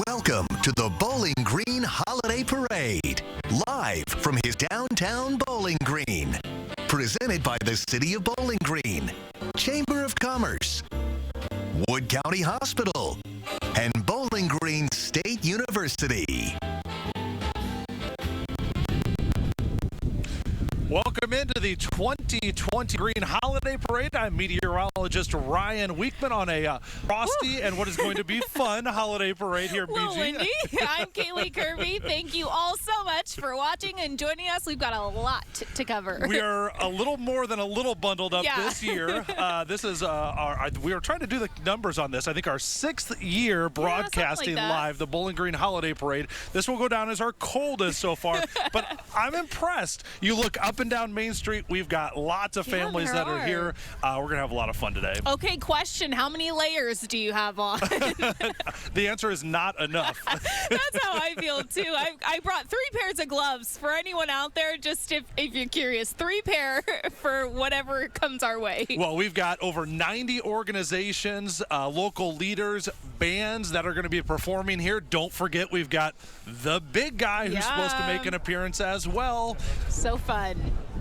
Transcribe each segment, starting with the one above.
Welcome to the Bowling Green Holiday Parade, live from his downtown Bowling Green. Presented by the City of Bowling Green, Chamber of Commerce, Wood County Hospital, and Bowling Green State University. Welcome into the 2020 Green Holiday Parade. I'm meteorologist Ryan Wichman on a frosty and what is going to be fun holiday parade here at Well, BG. Wendy, I'm Caylee Kirby. Thank you all so much for watching and joining us. We've got a lot to cover. We are a little more than a little bundled up this year. This is we are trying to do the numbers on this. I think our 6th year broadcasting live the Bowling Green Holiday Parade. This will go down as our coldest so far, but I'm impressed. You look up and down Main Street, we've got lots of families that are here. We're going to have a lot of fun today. Okay, question. How many layers do you have on? The answer is not enough. That's how I feel, too. I brought 3 pairs of gloves for anyone out there, just if you're curious. 3 pair for whatever comes our way. Well, we've got over 90 organizations, local leaders, bands that are going to be performing here. Don't forget, we've got the big guy who's supposed to make an appearance as well. So fun.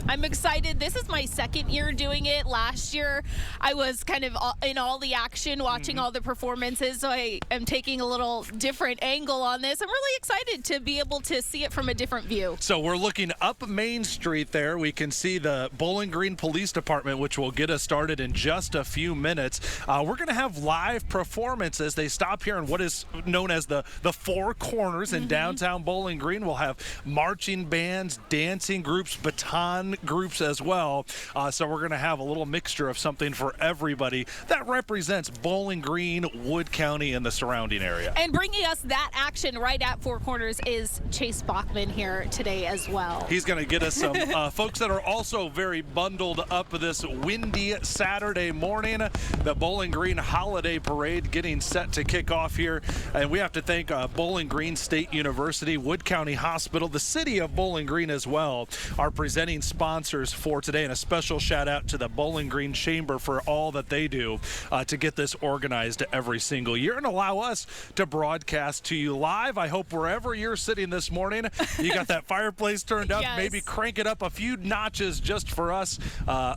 I'm excited. This is my 2nd year doing it. Last year, I was kind of in all the action, watching all the performances, so I am taking a little different angle on this. I'm really excited to be able to see it from a different view. So we're looking up Main Street there. We can see the Bowling Green Police Department, which will get us started in just a few minutes. We're going to have live performances. They stop here in what is known as the Four Corners in downtown Bowling Green. We'll have marching bands, dancing groups, baton groups as well. So we're going to have a little mixture of something for everybody that represents Bowling Green, Wood County, and the surrounding area. And bringing us that action right at Four Corners is Chase Bachman here today as well. He's going to get us some folks that are also very bundled up this windy Saturday morning. The Bowling Green Holiday Parade getting set to kick off here. And we have to thank Bowling Green State University, Wood County Hospital, the City of Bowling Green as well, our presenting sponsors for today. And a special shout out to the Bowling Green Chamber for all that they do to get this organized every single year and allow us to broadcast to you live. I hope wherever you're sitting this morning, you got that fireplace turned up. Yes. Maybe crank it up a few notches just for us.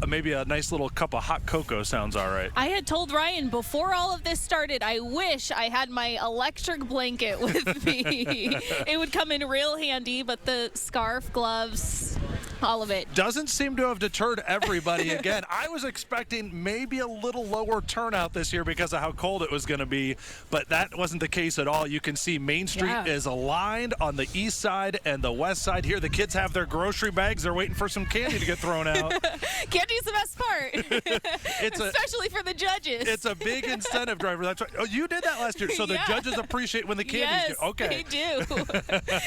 Maybe a nice little cup of hot cocoa sounds all right. I had told Ryan before all of this started, I wish I had my electric blanket with me. It would come in real handy, but the scarf, gloves, all of it. Doesn't seem to have deterred everybody again. I was expecting maybe a little lower turnout this year because of how cold it was going to be, but that wasn't the case at all. You can see Main Street is aligned on the east side and the west side here. The kids have their grocery bags. They're waiting for some candy to get thrown out. Candy's the best part, especially for the judges. It's a big incentive driver. That's right. Oh, you did that last year, so the judges appreciate when the candy's good. Okay. They do.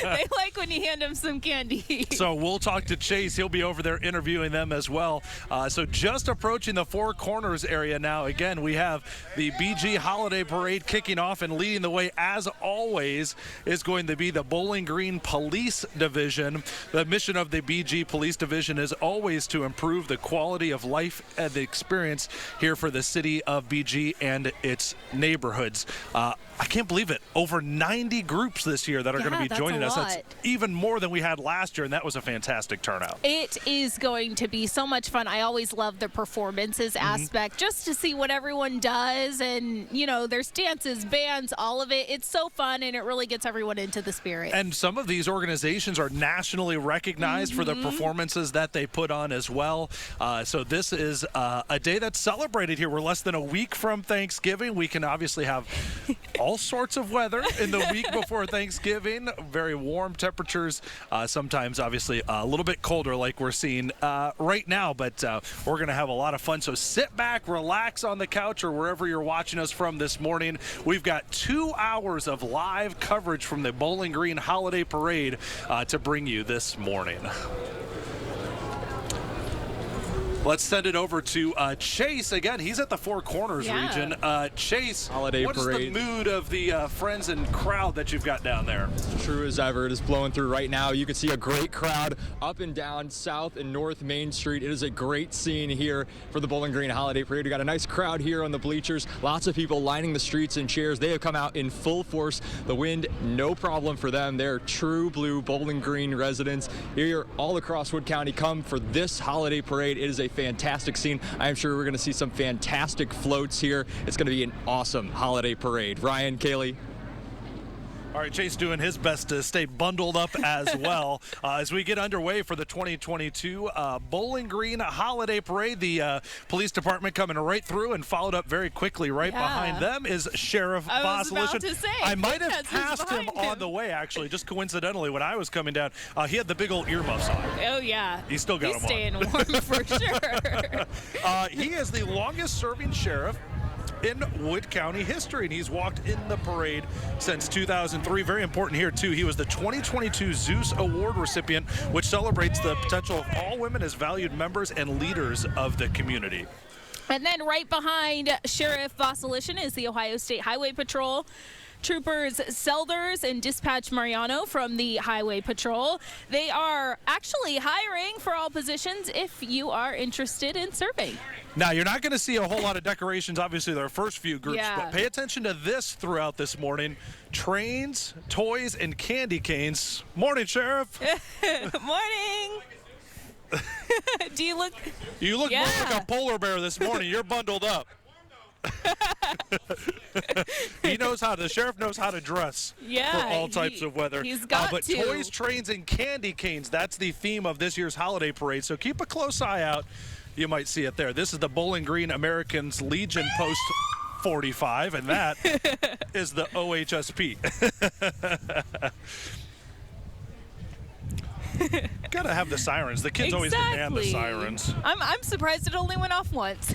They like when you hand them some candy. So we'll talk to Chase. He'll be over there interviewing them as well. So just approaching the Four Corners area now. Again, we have the BG Holiday Parade kicking off, and leading the way, as always, is going to be the Bowling Green Police Division. The mission of the BG Police Division is always to improve the quality of life and the experience here for the city of BG and its neighborhoods. I can't believe it. Over 90 groups this year that are going to be joining us. That's even more than we had last year, and that was a fantastic turnout. It is going to be so much fun. I always love the performances aspect, just to see what everyone does. And, you know, there's dances, bands, all of it. It's so fun, and it really gets everyone into the spirit. And some of these organizations are nationally recognized for the performances that they put on as well. So this is a day that's celebrated here. We're less than a week from Thanksgiving. We can obviously have all sorts of weather in the week before Thanksgiving. Very warm temperatures, sometimes obviously a little bit colder like we're seeing right now, but we're going to have a lot of fun. So sit back, relax on the couch or wherever you're watching us from this morning. We've got 2 hours of live coverage from the Bowling Green Holiday Parade to bring you this morning. Let's send it over to Chase. Again, he's at the Four Corners region. Chase, Holiday what parade. is the mood of the friends and crowd that you've got down there? True as ever. It is blowing through right now. You can see a great crowd up and down South and North Main Street. It is a great scene here for the Bowling Green Holiday Parade. We got a nice crowd here on the bleachers. Lots of people lining the streets and chairs. They have come out in full force. The wind, no problem for them. They're true blue Bowling Green residents here all across Wood County come for this holiday parade. It is a fantastic scene. I am sure we're going to see some fantastic floats here. It's going to be an awesome holiday parade. Ryan, Caylee. All right, Chase doing his best to stay bundled up as well. As we get underway for the 2022 Bowling Green Holiday Parade, the police department coming right through and followed up very quickly. Right behind them is Sheriff Bosolish. I might have passed him on the way, actually, just coincidentally, when I was coming down. He had the big old earmuffs on. Oh, yeah. He still got He's them on. staying warm for sure. He is the longest-serving sheriff in Wood County history, and he's walked in the parade since 2003. Very important here, too. He was the 2022 Zeus Award recipient, which celebrates the potential of all women as valued members and leaders of the community. And then right behind Sheriff Bosolish is the Ohio State Highway Patrol. Troopers Selders and Dispatch Mariano from the Highway Patrol. They are actually hiring for all positions if you are interested in serving. Now, you're not going to see a whole lot of decorations, obviously, their first few groups, but pay attention to this throughout this morning. Trains, toys, and candy canes. Morning, Sheriff. Morning. Do you look... You look more like a polar bear this morning. You're bundled up. The sheriff knows how to dress for all types of weather. He's got but to. Toys, trains, and candy canes, that's the theme of this year's holiday parade. So keep a close eye out. You might see it there. This is the Bowling Green Americans Legion Post 45, and that is the OHSP. Gotta have the sirens. The kids always demand the sirens. I'm surprised it only went off once.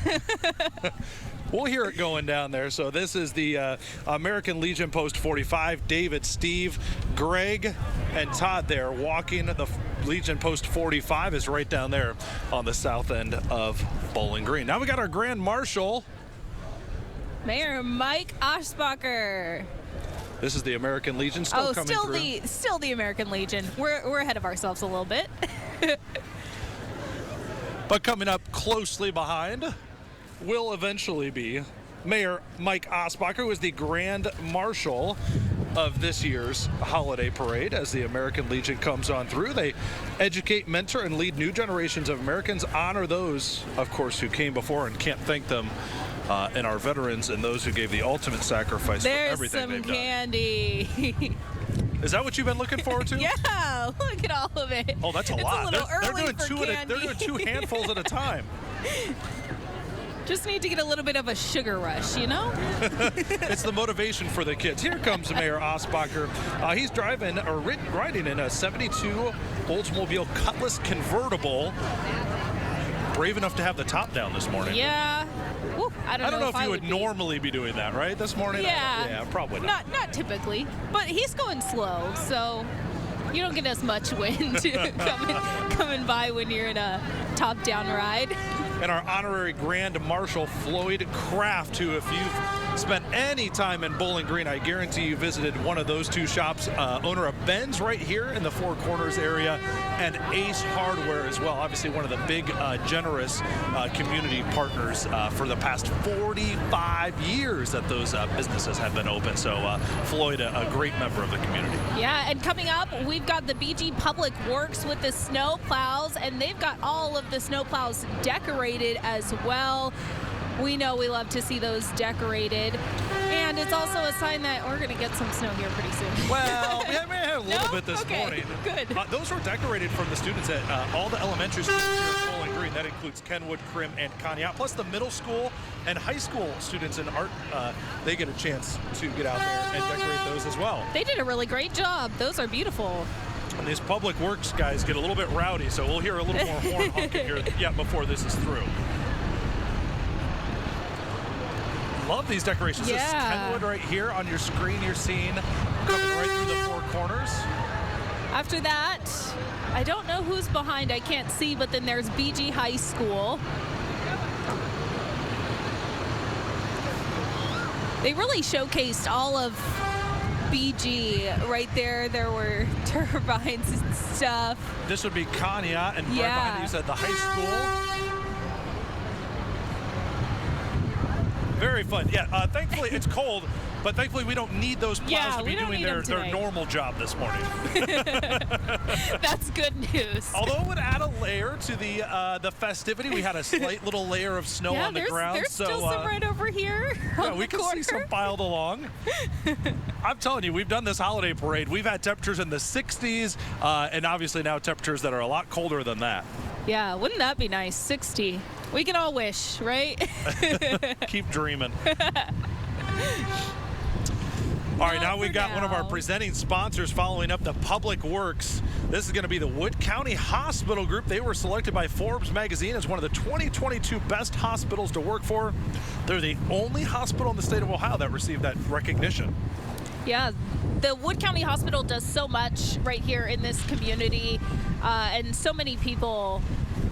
We'll hear it going down there. So this is the American Legion Post 45. David, Steve, Greg, and Todd there walking. The Legion Post 45 is right down there on the south end of Bowling Green. Now we got our Grand Marshal. Mayor Mike Oshbacher. This is the American Legion still coming through. Still the American Legion. We're ahead of ourselves a little bit. But coming up closely behind will eventually be Mayor Mike Oshbacher, who is the Grand Marshal of this year's holiday parade. As the American Legion comes on through, they educate, mentor, and lead new generations of Americans, honor those, of course, who came before and can't thank them, and our veterans and those who gave the ultimate sacrifice for everything they've done. There's some candy. Is that what you've been looking forward to? Yeah, look at all of it. Oh, that's a lot. A little early they're for candy. doing two handfuls at a time. Just need to get a little bit of a sugar rush, you know? It's the motivation for the kids. Here comes Mayor Oshbacher. He's riding in a 72 Oldsmobile Cutlass convertible. Brave enough to have the top down this morning. Yeah. Woo, I don't know if you would normally be doing that, right? This morning? Yeah. Probably not. Not typically, but he's going slow, so you don't get as much wind coming by when you're in a top-down ride. And our honorary Grand Marshal, Floyd Kraft, who, if you've spent any time in Bowling Green, I guarantee you visited one of those two shops. Owner of Ben's right here in the Four Corners area, and Ace Hardware as well. Obviously one of the big, generous community partners for the past 45 years that those businesses have been open. So Floyd, a great member of the community. Yeah, and coming up, we've got the BG Public Works with the snow plows, and they've got all of the snow plows decorated as well. We know we love to see those decorated, and it's also a sign that we're going to get some snow here pretty soon. Well, we may have a little bit this morning. Good. Those were decorated from the students at all the elementary schools here at Bowling Green. That includes Kenwood, Krim, and Conneaut, plus the middle school and high school students in art. They get a chance to get out there and decorate those as well. They did a really great job. Those are beautiful. And these public works guys get a little bit rowdy, so we'll hear a little more horn honking here before this is through. Love these decorations. Yeah. This is Kenwood right here on your screen. You're seeing coming right through the Four Corners. After that, I don't know who's behind. I can't see, but then there's BG High School. They really showcased all of BG right there. There were turbines and stuff. This would be Kanya, and right behind you said the high school. Very fun. Yeah, thankfully it's cold, but thankfully we don't need those plows to be doing their normal job this morning. That's good news. Although it would add a layer to the festivity. We had a slight little layer of snow on the ground. There's still some right over here. Yeah, we can see some piled along. I'm telling you, we've done this holiday parade. We've had temperatures in the 60s, and obviously now temperatures that are a lot colder than that. Yeah, wouldn't that be nice? 60. We can all wish, right? Keep dreaming. All right, now we've got one of our presenting sponsors following up the Public Works. This is going to be the Wood County Hospital Group. They were selected by Forbes magazine as one of the 2022 best hospitals to work for. They're the only hospital in the state of Ohio that received that recognition. Yeah, the Wood County Hospital does so much right here in this community, and so many people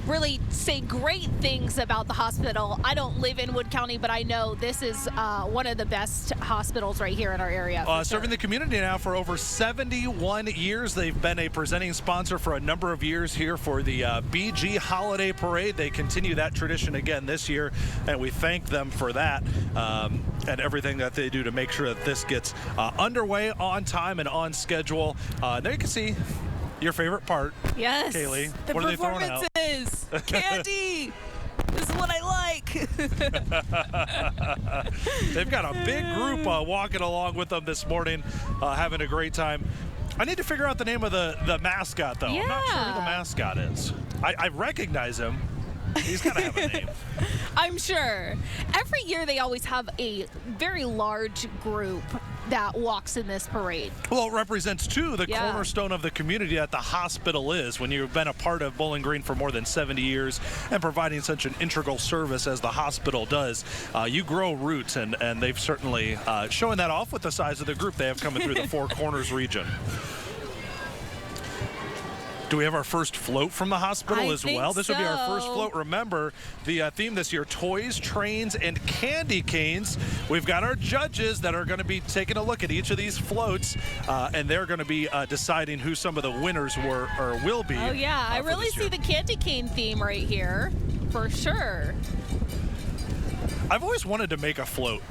really say great things about the hospital. I don't live in Wood County, but I know this is one of the best hospitals right here in our area. Serving the community now for over 71 years. They've been a presenting sponsor for a number of years here for the BG Holiday Parade. They continue that tradition again this year, and we thank them for that and everything that they do to make sure that this gets underway on time and on schedule. There you can see your favorite part. Yes. Kaylee, the what are they throwing out? Performances. Candy. This is what I like. They've got a big group walking along with them this morning, having a great time. I need to figure out the name of the mascot, though. Yeah. I'm not sure who the mascot is. I recognize him. He's got to have a name. I'm sure. Every year they always have a very large group that walks in this parade. Well, it represents, too, the cornerstone of the community that the hospital is. When you've been a part of Bowling Green for more than 70 years and providing such an integral service as the hospital does, you grow roots, and they've certainly shown that off with the size of the group they have coming through the Four Corners region. Do we have our first float from the hospital as well? This will be our first float. Remember, the theme this year, toys, trains, and candy canes. We've got our judges that are going to be taking a look at each of these floats, and they're going to be deciding who some of the winners were or will be. Oh, yeah. I really see the candy cane theme right here, for sure. I've always wanted to make a float.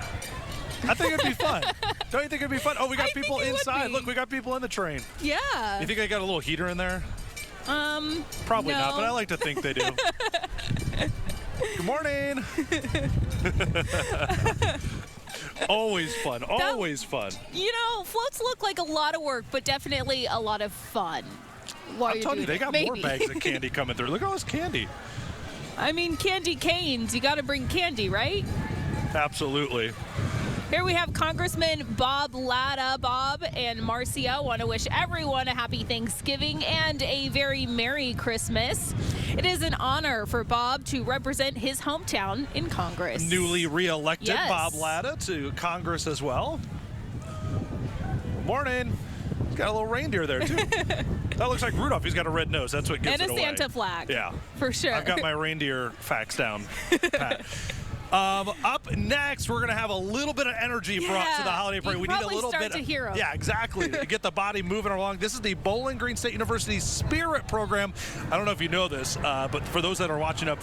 I think it'd be fun. Don't you think it'd be fun? Oh, we got people inside. Look, we got people in the train. Yeah. You think they got a little heater in there? Probably no. not, but I like to think they do. Good morning. Always fun. Always fun. You know, floats look like a lot of work, but definitely a lot of fun. I'm telling you, they got more bags of candy coming through. Look at all this candy. I mean, candy canes. You got to bring candy, right? Absolutely. Here we have Congressman Bob Latta. Bob and Marcia want to wish everyone a happy Thanksgiving and a very Merry Christmas. It is an honor for Bob to represent his hometown in Congress. Newly re-elected Bob Latta to Congress as well. Morning. He's got a little reindeer there, too. That looks like Rudolph. He's got a red nose. That's what gives it away. And a Santa flag. Yeah. For sure. I've got my reindeer facts down, Pat. Up next, we're going to have a little bit of energy brought to the holiday parade. We need a little bit to hear 'em. Yeah, exactly. To get the body moving along. This is the Bowling Green State University Spirit Program. I don't know if you know this, but for those that are watching up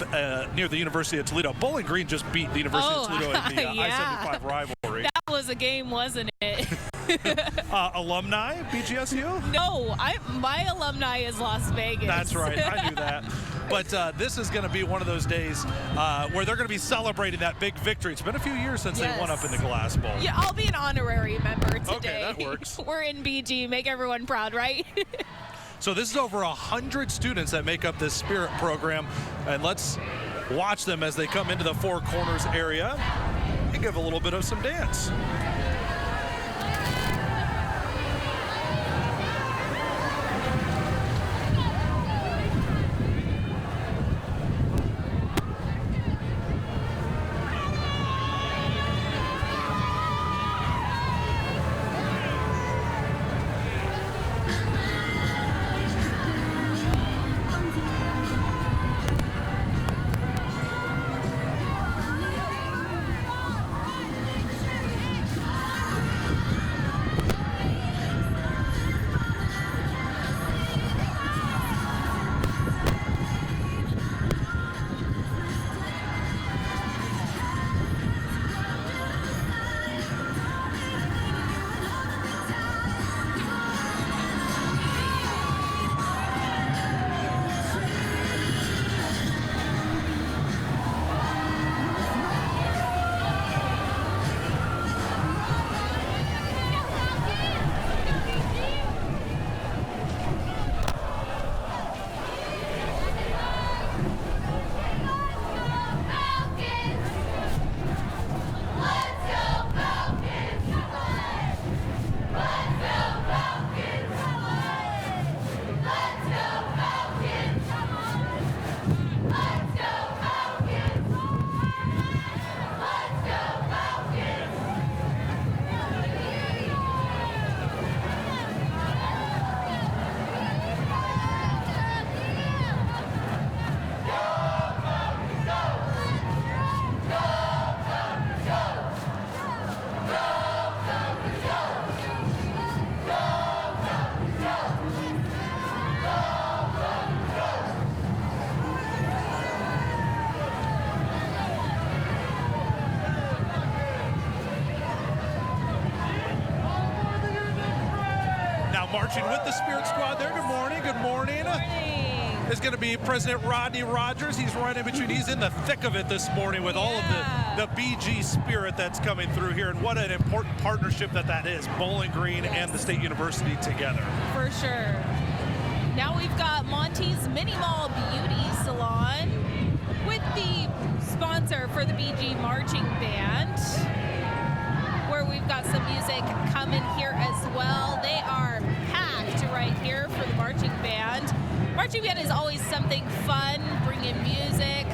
near the University of Toledo, Bowling Green just beat the University of Toledo in the I-75 rivalry. That was a game, wasn't it? Alumni, BGSU? No, my alumni is Las Vegas. That's right. I knew that. But this is going to be one of those days where they're going to be celebrating that big victory. It's been a few years since they won up in the Glass Bowl. Yeah, I'll be an honorary member today. Okay, that works. We're in BG. Make everyone proud, right? So this is over 100 students that make up this Spirit program. And let's watch them as they come into the Four Corners area and give a little bit of some dance. Marching with the Spirit Squad there. Good morning. Good morning. Is going to be President Rodney Rogers. He's right in between. He's in the thick of it this morning with all of the BG spirit that's coming through here. And what an important partnership that is, Bowling Green and the State University together. For sure. Now we've got Monty's Mini Mall Beauty Salon with the sponsor for the BG Marching Band, where we've got some music coming here as well. They are packed right here for the marching band. Marching band is always something fun, bringing music.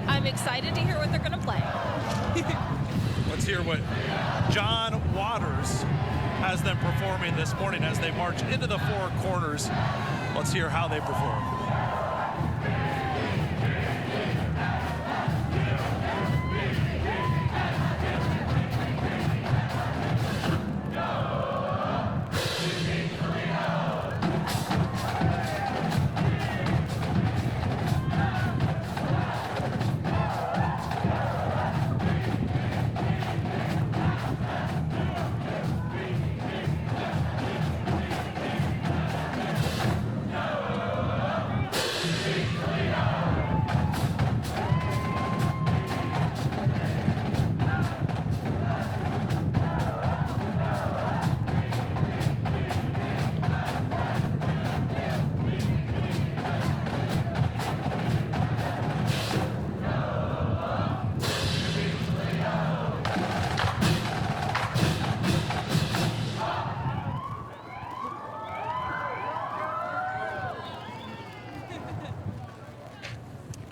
I'm excited to hear what they're going to play. Let's hear what John Waters has them performing this morning as they march into the four corners. Let's hear how they perform.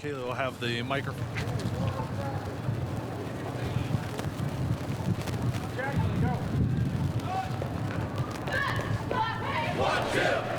Caylee will have the microphone. One, two.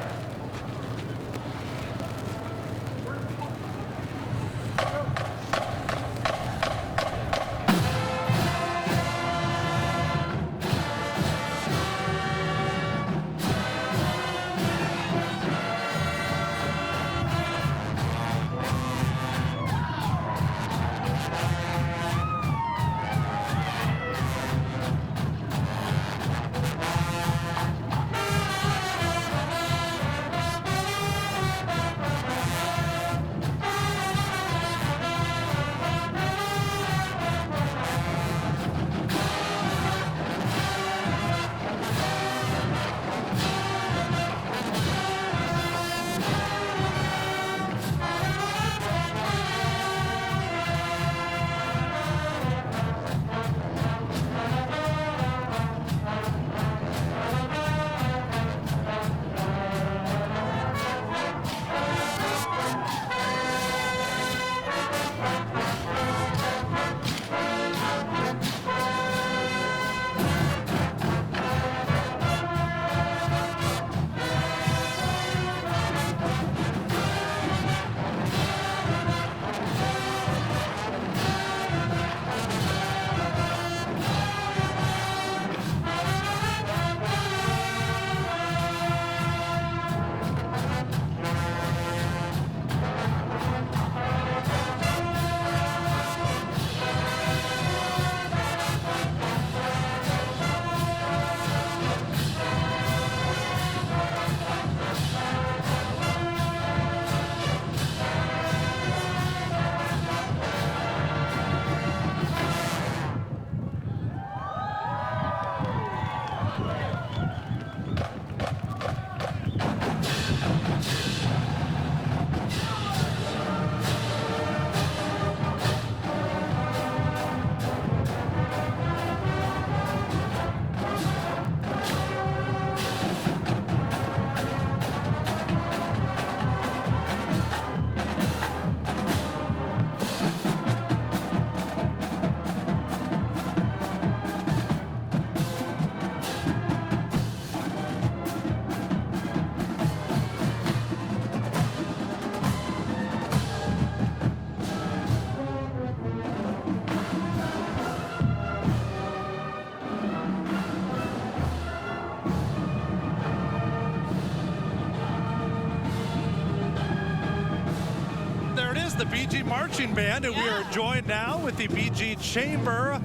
The BG Marching Band, and we are joined now with the BG Chamber.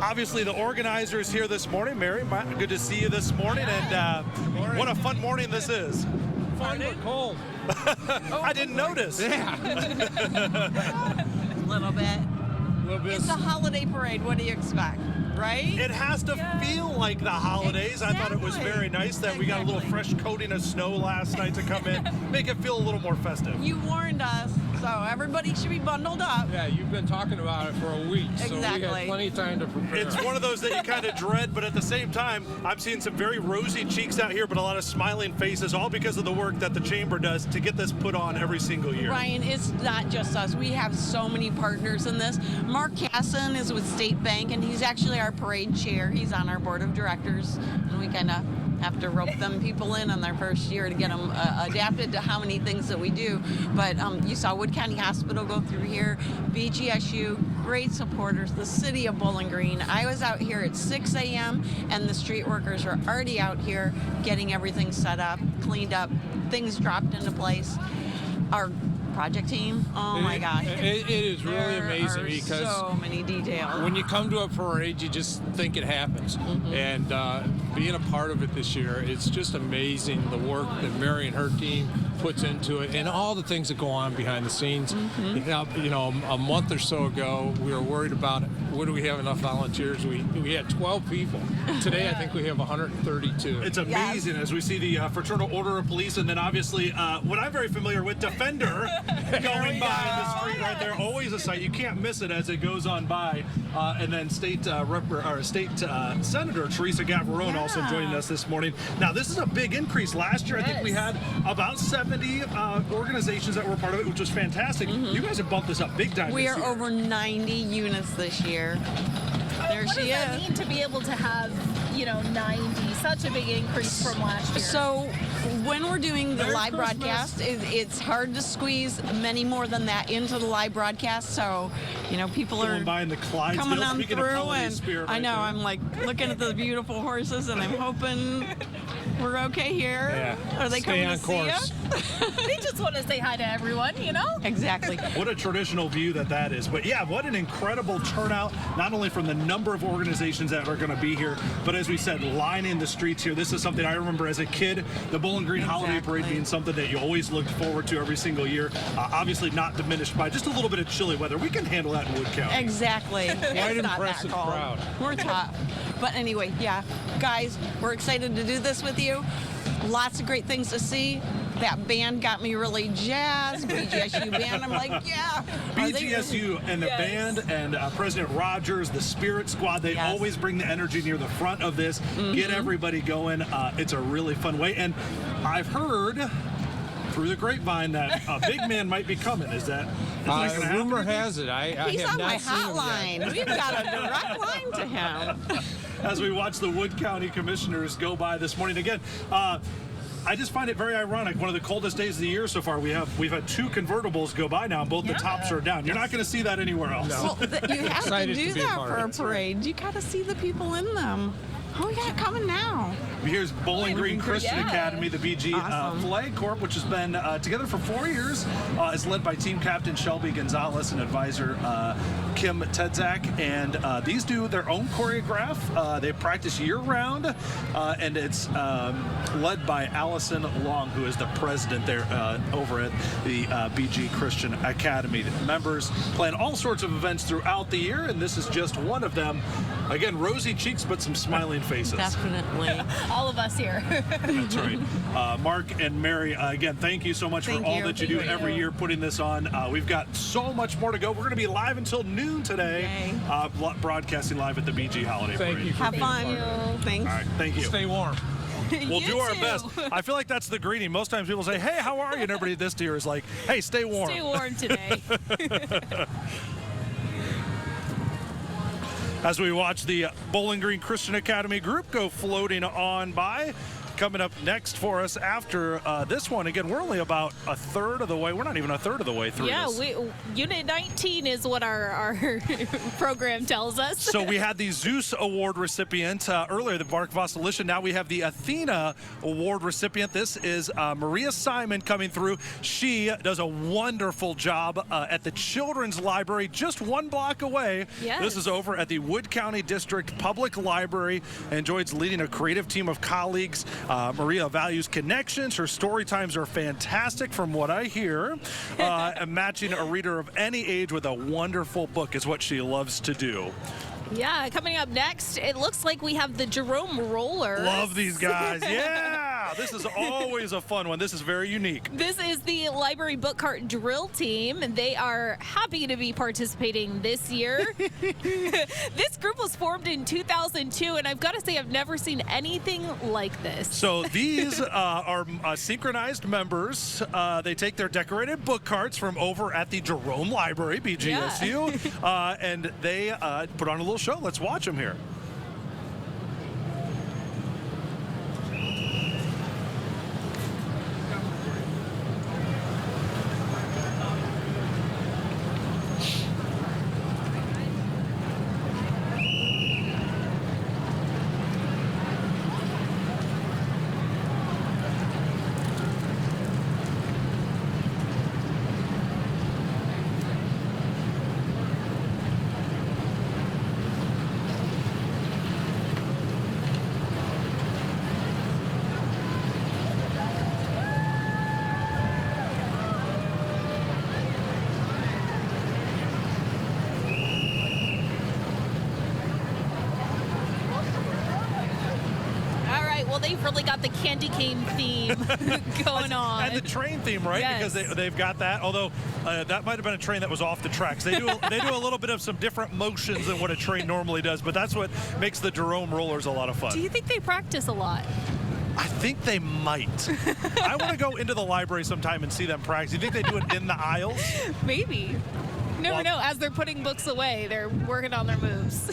Obviously, the organizers here this morning. Mary, good to see you this morning. And what a fun morning this is. Fun but cold. I didn't notice. Yeah. A little bit. It's a holiday parade. What do you expect, right? It has to feel like the holidays. Exactly. I thought it was very nice that we got a little fresh coating of snow last night to come in, make it feel a little more festive. You warned us, so everybody should be bundled up. Yeah, you've been talking about it for a week, so we had Exactly. plenty of time to prepare. It's one of those that you kind of dread, but at the same time, I'm seeing some very rosy cheeks out here, but a lot of smiling faces, all because of the work that the Chamber does to get this put on every single year. Ryan, it's not just us. We have so many partners in this. Mark Casson is with State Bank, and he's actually our parade chair. He's on our board of directors, and we kind of have to rope them people in on their first year to get them adapted to how many things that we do. But you saw Wood County Hospital go through here, BGSU, great supporters, the city of Bowling Green. I was out here at 6 a.m. and the street workers are already out here getting everything set up, cleaned up, things dropped into place. Our project team, oh my gosh. It is really There amazing are because so many details. when you come to a parade, you just think it happens. And being a part of it this year, it's just amazing the work that Mary and her team puts into it and all the things that go on behind the scenes. You know, a month or so ago, we were worried about do we have enough volunteers? We had 12 people. Today, I think we have 132. It's amazing as we see the Fraternal Order of Police, and then obviously what I'm very familiar with, Defender, going by in the street right there. Always a sight. You can't miss it as it goes on by. And then State Senator Teresa Gavarone also joining us this morning. Now, this is a big increase. Last year, I think we had about 70 organizations that were part of it, which was fantastic. You guys have bumped this up big time. We this are year. over 90 units this year. There What she does that is. mean to be able to have, 90, such a big increase from last year? So when we're doing the live broadcast, it's hard to squeeze many more than that into the live broadcast. So, people are Going by in the Clydesdale. coming on Speaking of through, holiday and spirit I right know there. I'm like looking at the beautiful horses, and I'm hoping we're okay here. Yeah. Are they Stay coming on to course. see us? They just want to say hi to everyone, Exactly. What a traditional view that is. But yeah, what an incredible turnout, not only from the number of organizations that are going to be here, but as we said, lining the streets here. This is something I remember as a kid, the Bowling Green Holiday Parade being something that you always looked forward to every single year. Obviously not diminished by just a little bit of chilly weather. We can handle that in Wood County. Exactly. Quite It's not impressive that cold. crowd. We're tough. But anyway, yeah, guys, we're excited to do this with you. Lots of great things to see. That band got me really jazzed. BGSU band, I'm like, yeah. Are they- BGSU and the band and President Rogers, the Spirit Squad, they Yes. always bring the energy near the front of this, get everybody going. It's a really fun way. And I've heard through the grapevine that a big man might be coming. Is that gonna happen? Rumor has it. I He's have on not my seen him yet. hotline. We've got a direct line to him. As we watch the Wood County Commissioners go by this morning again. I just find it very ironic. One of the coldest days of the year so far. We've had two convertibles go by now, and both the tops are down. You're not going to see that anywhere else. Well, you have to Excited do to be a that part for a of it. parade. You got to see the people in them. Who we got coming now? Here's Bowling Green Christian Academy, the BG Awesome. Flag Corps, which has been together for 4 years. It's led by Team Captain Shelby Gonzalez and advisor Kim Tedzak. And these do their own choreograph. They practice year-round, and it's led by Allison Long, who is the president there over at the BG Christian Academy. The members plan all sorts of events throughout the year, and this is just one of them. Again, rosy cheeks, but some smiling faces. Definitely. All of us here. That's right. Mark and Mary, again, thank you so much Thank for all you. that you do Thank every you. year putting this on. We've got so much more to go. We're going to be live until noon today, broadcasting live at the BG Holiday Thank Parade. you for Have being fun. part of it. Thanks. All right, thank you. Stay warm. We'll You do our too. best. I feel like that's the greeting. Most times people say, hey, how are you? And everybody this year is like, hey, stay warm. Stay warm today. As we watch the Bowling Green Christian Academy group go floating on by. coming up next for us after this one. Again, we're only about a third of the way. We're not even a third of the way through this. Unit 19 is what our program tells us. So we had the Zeus Award recipient earlier, the Mark Vasilishin. Now we have the Athena Award recipient. This is Maria Simon coming through. She does a wonderful job at the Children's Library just one block away. Yes. This is over at the Wood County District Public Library. Enjoys leading a creative team of colleagues. Maria values connections. Her story times are fantastic from what I hear. Matching a reader of any age with a wonderful book is what she loves to do. Yeah, coming up next, it looks like we have the Jerome Rollers. Love these guys. Yeah, this is always a fun one. This is very unique. This is the library book cart drill team, and they are happy to be participating this year. This group was formed in 2002, and I've got to say I've never seen anything like this. So these are synchronized members. They take their decorated book carts from over at the Jerome Library, BGSU, and they put on a little show. Let's watch them here. Well, they've really got the candy cane theme going on. And the train theme, right? Yes. Because they've got that. Although that might have been a train that was off the tracks. They do a little bit of some different motions than what a train normally does. But that's what makes the Jerome Rollers a lot of fun. Do you think they practice a lot? I think they might. I want to go into the library sometime and see them practice. You think they do it in the aisles? Maybe. Never know. As they're putting books away, they're working on their moves.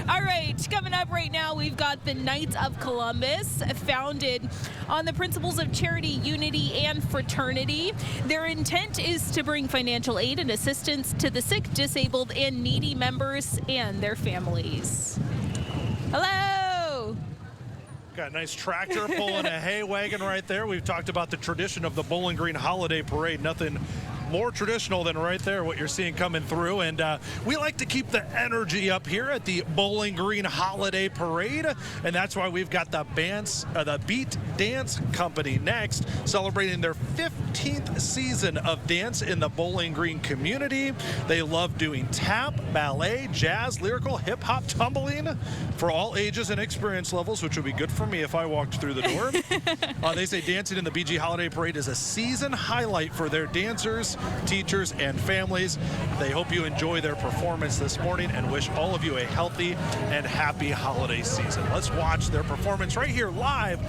All right, coming up right now, we've got the Knights of Columbus, founded on the principles of charity, unity, and fraternity. Their intent is to bring financial aid and assistance to the sick, disabled, and needy members and their families. Hello. Got a nice tractor pulling a hay wagon right there. We've talked about the tradition of the Bowling Green Holiday Parade. Nothing more traditional than right there, what you're seeing coming through. And we like to keep the energy up here at the Bowling Green Holiday Parade. And that's why we've got the Beat Dance Company next, celebrating their 15th season of dance in the Bowling Green community. They love doing tap, ballet, jazz, lyrical, hip-hop, tumbling for all ages and experience levels, which would be good for me if I walked through the door. They say dancing in the BG Holiday Parade is a season highlight for their dancers, teachers, and families. They hope you enjoy their performance this morning and wish all of you a healthy and happy holiday season. Let's watch their performance right here live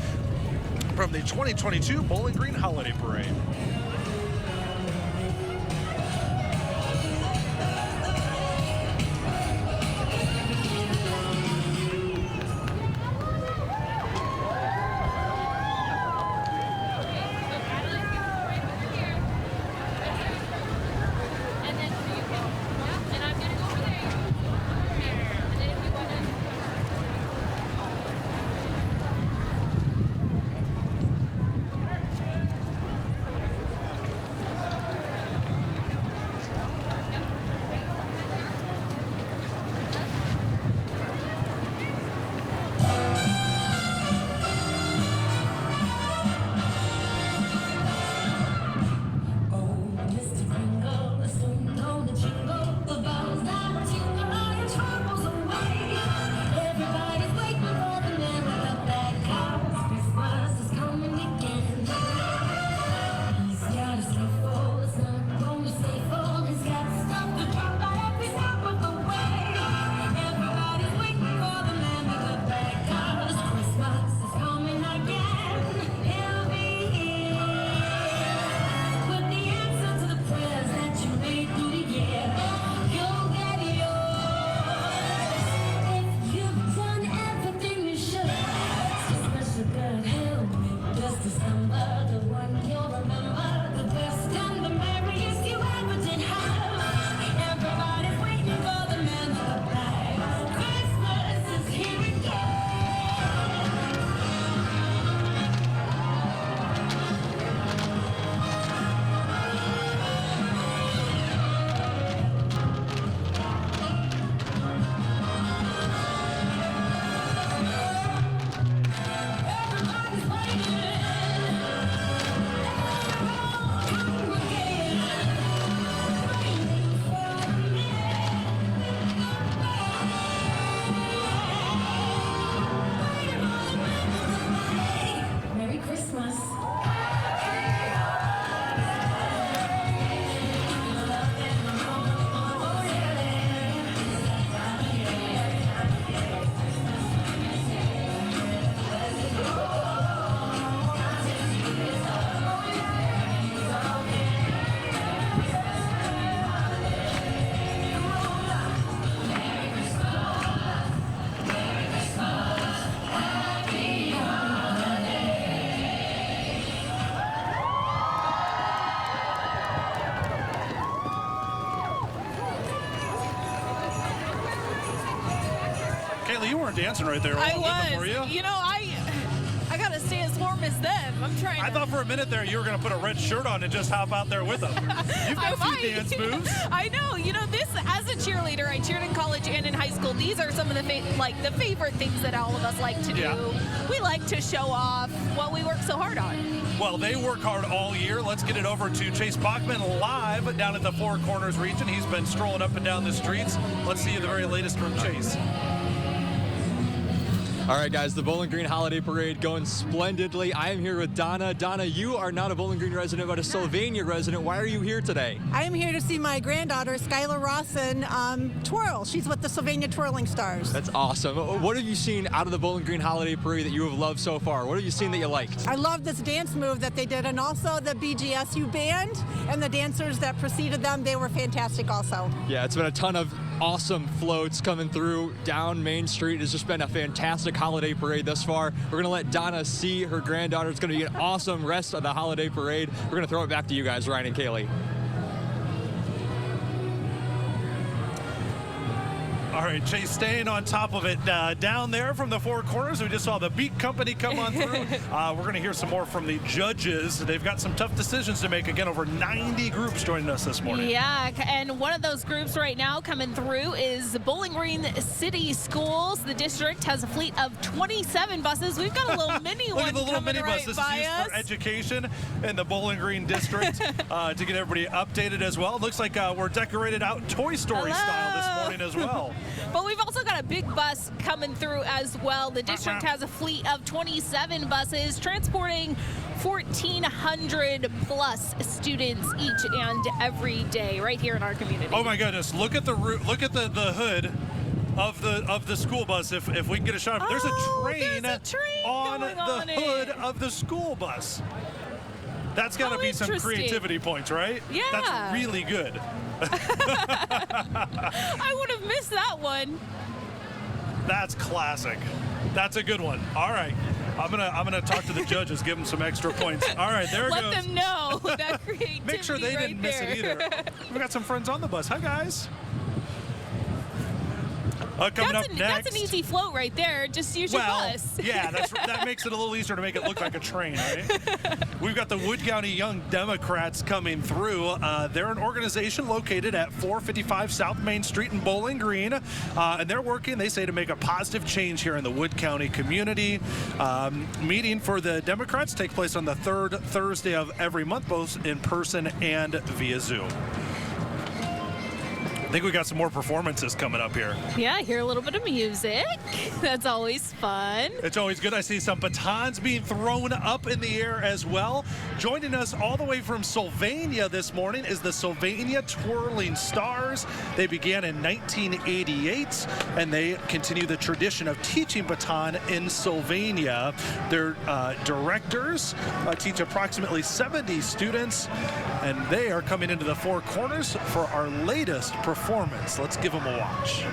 from the 2022 Bowling Green Holiday Parade. Caylee, you weren't dancing right there. I With them, were you? was. You know, I gotta stay as warm as them. I'm trying. I thought for a minute there you were going to put a red shirt on and just hop out there with them. You've got a few dance moves. I know. You know, this as a cheerleader, I cheered in college and in high school. These are some of the the favorite things that all of us like to do. Yeah. We like to show off what we work so hard on. Well, they work hard all year. Let's get it over to Chase Bachman live down at the Four Corners region. He's been strolling up and down the streets. Let's see the very latest from Chase. All right, guys, the Bowling Green Holiday Parade going splendidly. I am here with Donna. Donna, you are not a Bowling Green resident, but a Sylvania resident. Why are you here today? I am here to see my granddaughter, Skylar Rawson, twirl. She's with the Sylvania Twirling Stars. That's awesome. What have you seen out of the Bowling Green Holiday Parade that you have loved so far? What have you seen that you liked? I love this dance move that they did, and also the BGSU band and the dancers that preceded them. They were fantastic also. Yeah, it's been a ton of awesome floats coming through down Main Street. It's just been a fantastic holiday parade thus far. We're going to let Donna see her granddaughter. It's going to be an awesome rest of the holiday parade. We're going to throw it back to you guys, Ryan and Caylee. All right, Chase, staying on top of it. Down there from the Four Corners, we just saw the Beat Company come on through. We're going to hear some more from the judges. They've got some tough decisions to make. Again, over 90 groups joining us this morning. Yeah, and one of those groups right now coming through is Bowling Green City Schools. The district has a fleet of 27 buses. We've got a little mini Look one at the little coming mini right bus. This by is used us. for education in the Bowling Green district to get everybody updated as well. It looks like we're decorated out Toy Story style this morning as well. But we've also got a big bus coming through as well. The district has a fleet of 27 buses transporting 1,400 plus students each and every day right here in our community. Oh my goodness! Look at the look at the hood of the school bus. If we can get a shot of it, there's a train on the hood of the school bus. That's got to be some creativity points, right? Yeah. That's really good. I would have missed that one. That's classic. That's a good one. All right. I'm gonna talk to the judges, give them some extra points. All right, there it goes. Let them know that creativity. Make sure they didn't miss it either. We've got some friends on the bus. Hi, guys. Coming up next. That's an easy float right there. Just use your bus. Yeah, that makes it a little easier to make it look like a train, right? We've got the Wood County Young Democrats coming through. They're an organization located at 455 South Main Street in Bowling Green, and they're working, they say, to make a positive change here in the Wood County community. Meeting for the Democrats takes place on the third Thursday of every month, both in person and via Zoom. I think we got some more performances coming up here. Yeah, hear a little bit of music. That's always fun. It's always good. I see some batons being thrown up in the air as well. Joining us all the way from Sylvania this morning is the Sylvania Twirling Stars. They began in 1988, and they continue the tradition of teaching baton in Sylvania. Their directors teach approximately 70 students, and they are coming into the Four Corners for our latest performance. Let's give them a watch.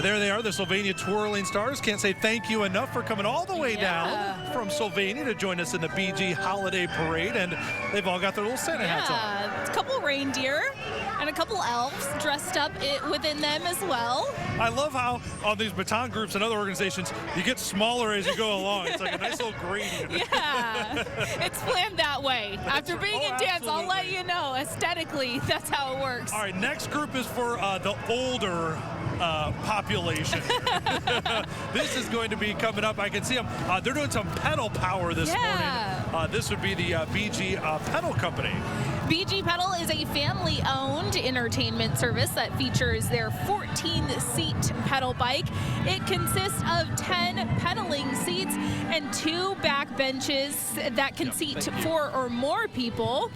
There they are, the Sylvania Twirling Stars. Can't say thank you enough for coming all the way down from Sylvania to join us in the BG Holiday Parade, and they've all got their little Santa hats on. A couple reindeer and a couple elves dressed up within them as well. I love how on these baton groups and other organizations, you get smaller as you go along. It's like a nice little gradient. Yeah, it's planned that way. After being in dance, I'll let you know. Aesthetically, that's how it works. All right, next group is for the older population. This is going to be coming up. I can see them. They're doing some pedal power this morning. This would be the BG Pedal Company. BG Pedal is a family-owned entertainment service that features their 14-seat pedal bike. It consists of 10 pedaling seats and 2 back benches that can seat 4 or more people.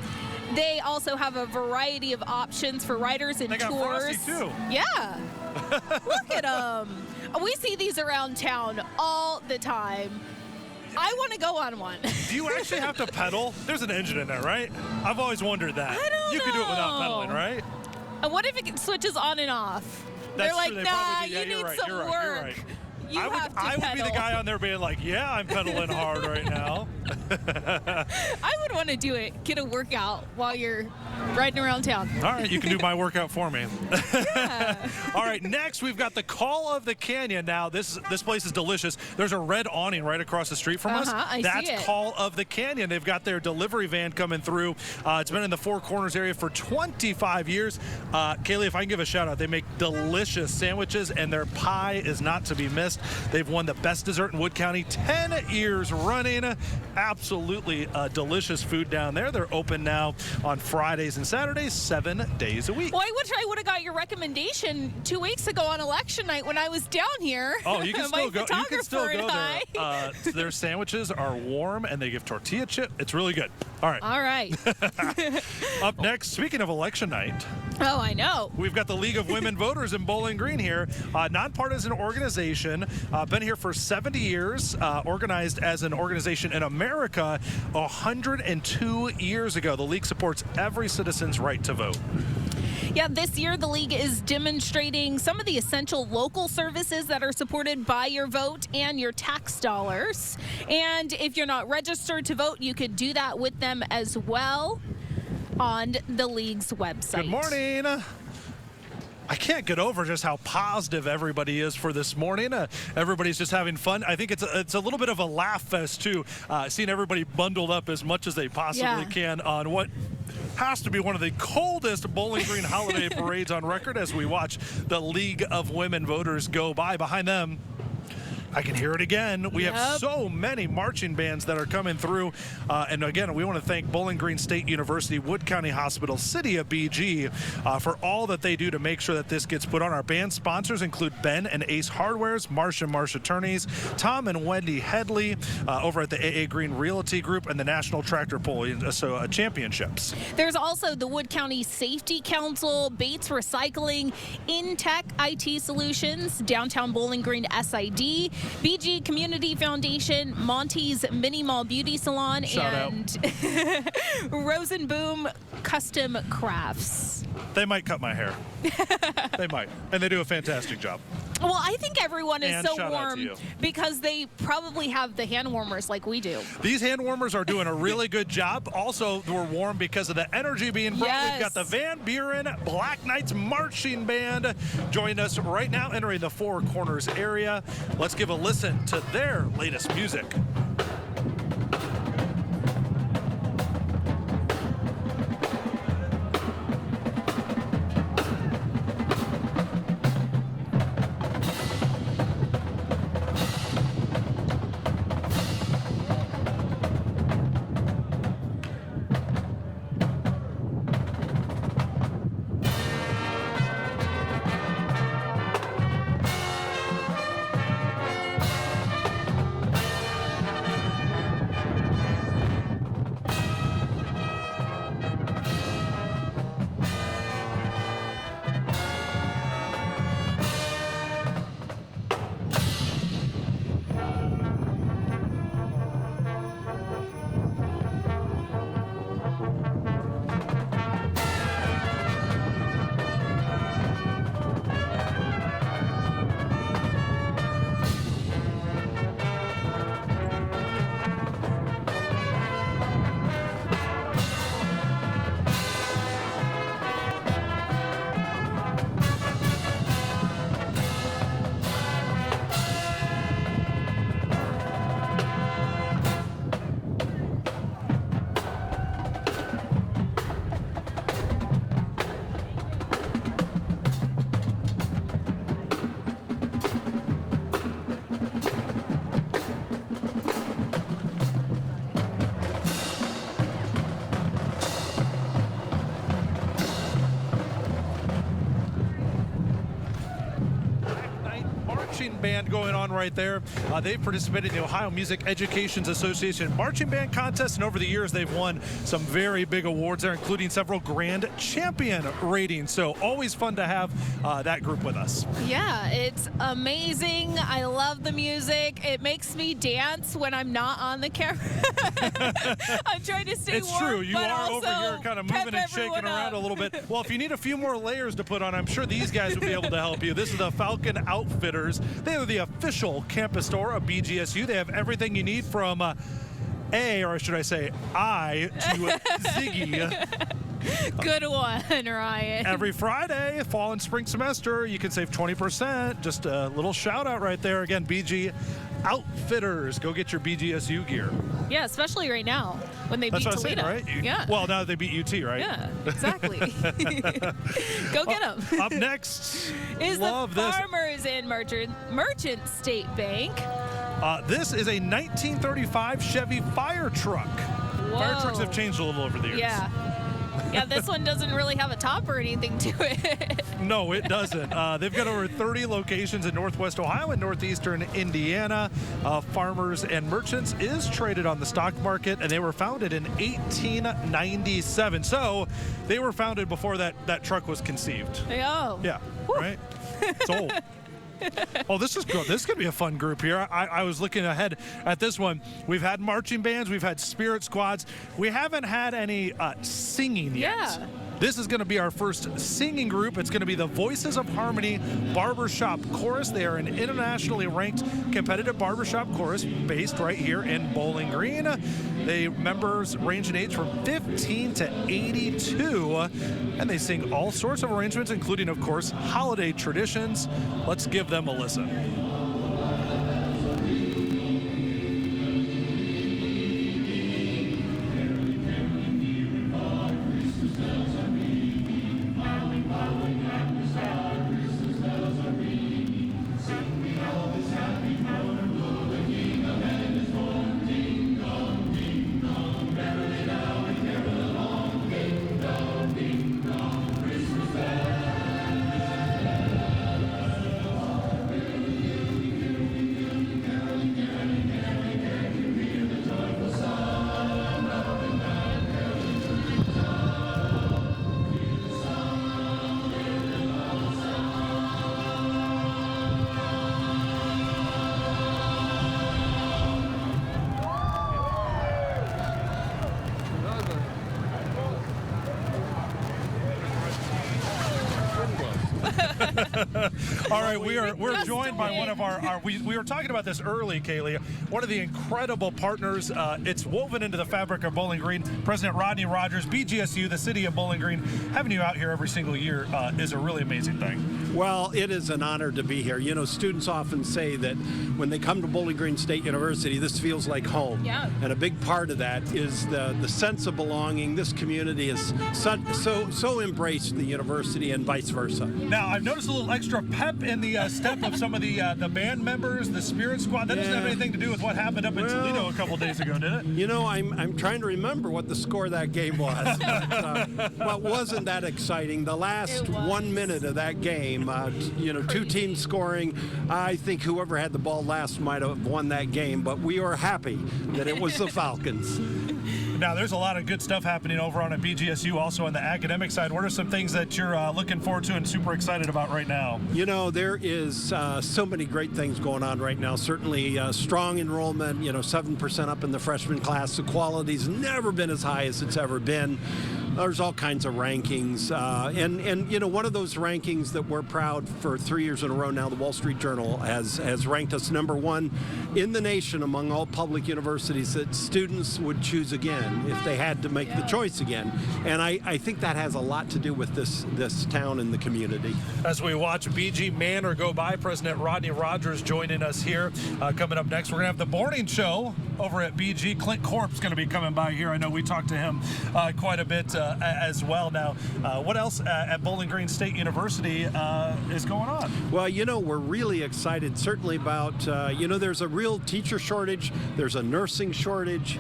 They also have a variety of options for riders and They got tours. Frosty, too. Yeah. Look at them. We see these around town all the time. I want to go on one. Do you actually have to pedal? There's an engine in there, right? I've always wondered that. I don't You know. could do it without pedaling, right? What if it switches on and off? That's They're like, true. They nah, probably do. Yeah, you you're need right, some you're right, work. you're right. You have to I would be the pedal. guy on there being like, yeah, I'm pedaling hard right now. I would want to do it. Get a workout while you're riding around town. All right, you can do my workout for me. Yeah. All right, next we've got the Call of the Canyon. Now, this place is delicious. There's a red awning right across the street from us. I That's see it. Call of the Canyon. They've got their delivery van coming through. It's been in the Four Corners area for 25 years. Caylee, if I can give a shout out, they make delicious sandwiches, and their pie is not to be missed. They've won the best dessert in Wood County 10 years running. Absolutely delicious food down there. They're open now on Fridays and Saturdays, 7 days a week. Well, I wish I would have got your recommendation 2 weeks ago on election night when I was down here. Oh, you can My still go. You can still photographer go and there. I. Their sandwiches are warm, and they give tortilla chip. It's really good. All right. All right. Up next, speaking of election night, Oh, I know. we've got the League of Women Voters in Bowling Green here. Nonpartisan organization, been here for 70 years, organized as an organization in America 102 years ago. The League supports every citizen's right to vote. Yeah, this year the League is demonstrating some of the essential local services that are supported by your vote and your tax dollars. And if you're not registered to vote, you could do that with them as well on the League's website. Good morning. I can't get over just how positive everybody is for this morning. Everybody's just having fun. I think it's a little bit of a laugh fest, too, seeing everybody bundled up as much as they possibly can on what has to be one of the coldest Bowling Green holiday parades on record as we watch the League of Women Voters go by. Behind them, I can hear it again. We have so many marching bands that are coming through. And again, we want to thank Bowling Green State University, Wood County Hospital, City of BG for all that they do to make sure that this gets put on. Our band sponsors include Ben and Ace Hardwares, Marsh and Marsh Attorneys, Tom and Wendy Headley over at the AA Green Realty Group, and the National Tractor Pull Championships. There's also the Wood County Safety Council, Bates Recycling, Intech IT Solutions, Downtown Bowling Green SID, BG Community Foundation, Monty's Mini Mall Beauty Salon, Shout and Rosenboom Custom Crafts. They might cut my hair. They might. And they do a fantastic job. Well, I think everyone is And so shout out to warm you. because they probably have the hand warmers like we do. These hand warmers are doing a really good job. Also, we're warm because of the energy being brought. Yes. We've got the Van Buren Black Knights Marching Band joining us right now, entering the Four Corners area. Let's give a listen to their latest music. band going on right there. They've participated in the Ohio Music Education Association Marching Band Contest, and over the years they've won some very big awards there, including several grand champion ratings. So always fun to have that group with us. Yeah, it's amazing. I love the music. It makes me dance when I'm not on the camera. I'm trying to stay It's warm, true. You but are also over here kind of moving and shaking around a little bit. Well, if you need a few more layers to put on, I'm sure these guys will be able to help you. This is the Falcon Outfitters. They are the official campus store of BGSU. They have everything you need from A, or should I say I, to Ziggy. Good one, Ryan. Every Friday, fall and spring semester, you can save 20%. Just a little shout out right there. Again, BG Outfitters. Get your BGSU gear. Yeah, especially right now when they That's beat what Toledo. I'm saying, right? Yeah. Well, now that they beat UT, right? Yeah, exactly. Go get them. Up next, is love the this. Farmers and Merchant State Bank. This is a 1935 Chevy fire truck. Whoa. Fire trucks have changed a little over the years. Yeah. Yeah, this one doesn't really have a top or anything to it. No, it doesn't. They've got over 30 locations in Northwest Ohio and Northeastern Indiana. Farmers and Merchants is traded on the stock market, and they were founded in 1897. So they were founded before that truck was conceived. Oh. Yeah, right? It's old. Oh, this is good. This could be a fun group here. I was looking ahead at this one. We've had marching bands. We've had spirit squads. We haven't had any singing yet. Yeah. This is going to be our first singing group. It's going to be the Voices of Harmony Barbershop Chorus. They are an internationally ranked competitive barbershop chorus based right here in Bowling Green. They members range in age from 15 to 82, and they sing all sorts of arrangements, including, of course, holiday traditions. Let's give them a listen. All right, we're joined by one of our we were talking about this early, Caylee. One of the incredible partners. It's woven into the fabric of Bowling Green. President Rodney Rogers, BGSU, the city of Bowling Green. Having you out here every single year is a really amazing thing. Well, it is an honor to be here. You know, students often say that when they come to Bowling Green State University, this feels like home. Yeah. And a big part of that is the sense of belonging. This community has so embraced the university and vice versa. Now, I've noticed a little extra pep in the step of some of the band members, the Spirit Squad. That doesn't have anything to do with what happened up in Toledo a couple days ago, did it? You know, I'm trying to remember what the score of that game was. But wasn't that exciting? The last 1 minute of that game, two teams scoring. I think whoever had the ball last might have won that game, but we were happy that it was the Falcons. Now, there's a lot of good stuff happening over on at BGSU, also on the academic side. What are some things that you're looking forward to and super excited about right now? You know, there is so many great things going on right now. Certainly strong enrollment, 7% up in the freshman class. The quality's never been as high as it's ever been. There's all kinds of rankings. And one of those rankings that we're proud for 3 years in a row now, the Wall Street Journal has ranked us #1 in the nation among all public universities that students would choose again if they had to make the choice again. And I think that has a lot to do with this town and the community. As we watch BG Manor go by, President Rodney Rogers joining us here. Coming up next, we're going to have the morning show over at BG. Clint Corp's going to be coming by here. I know we talked to him quite a bit as well. Now, what else at Bowling Green State University is going on? Well, we're really excited certainly about, there's a real teacher shortage. There's a nursing shortage.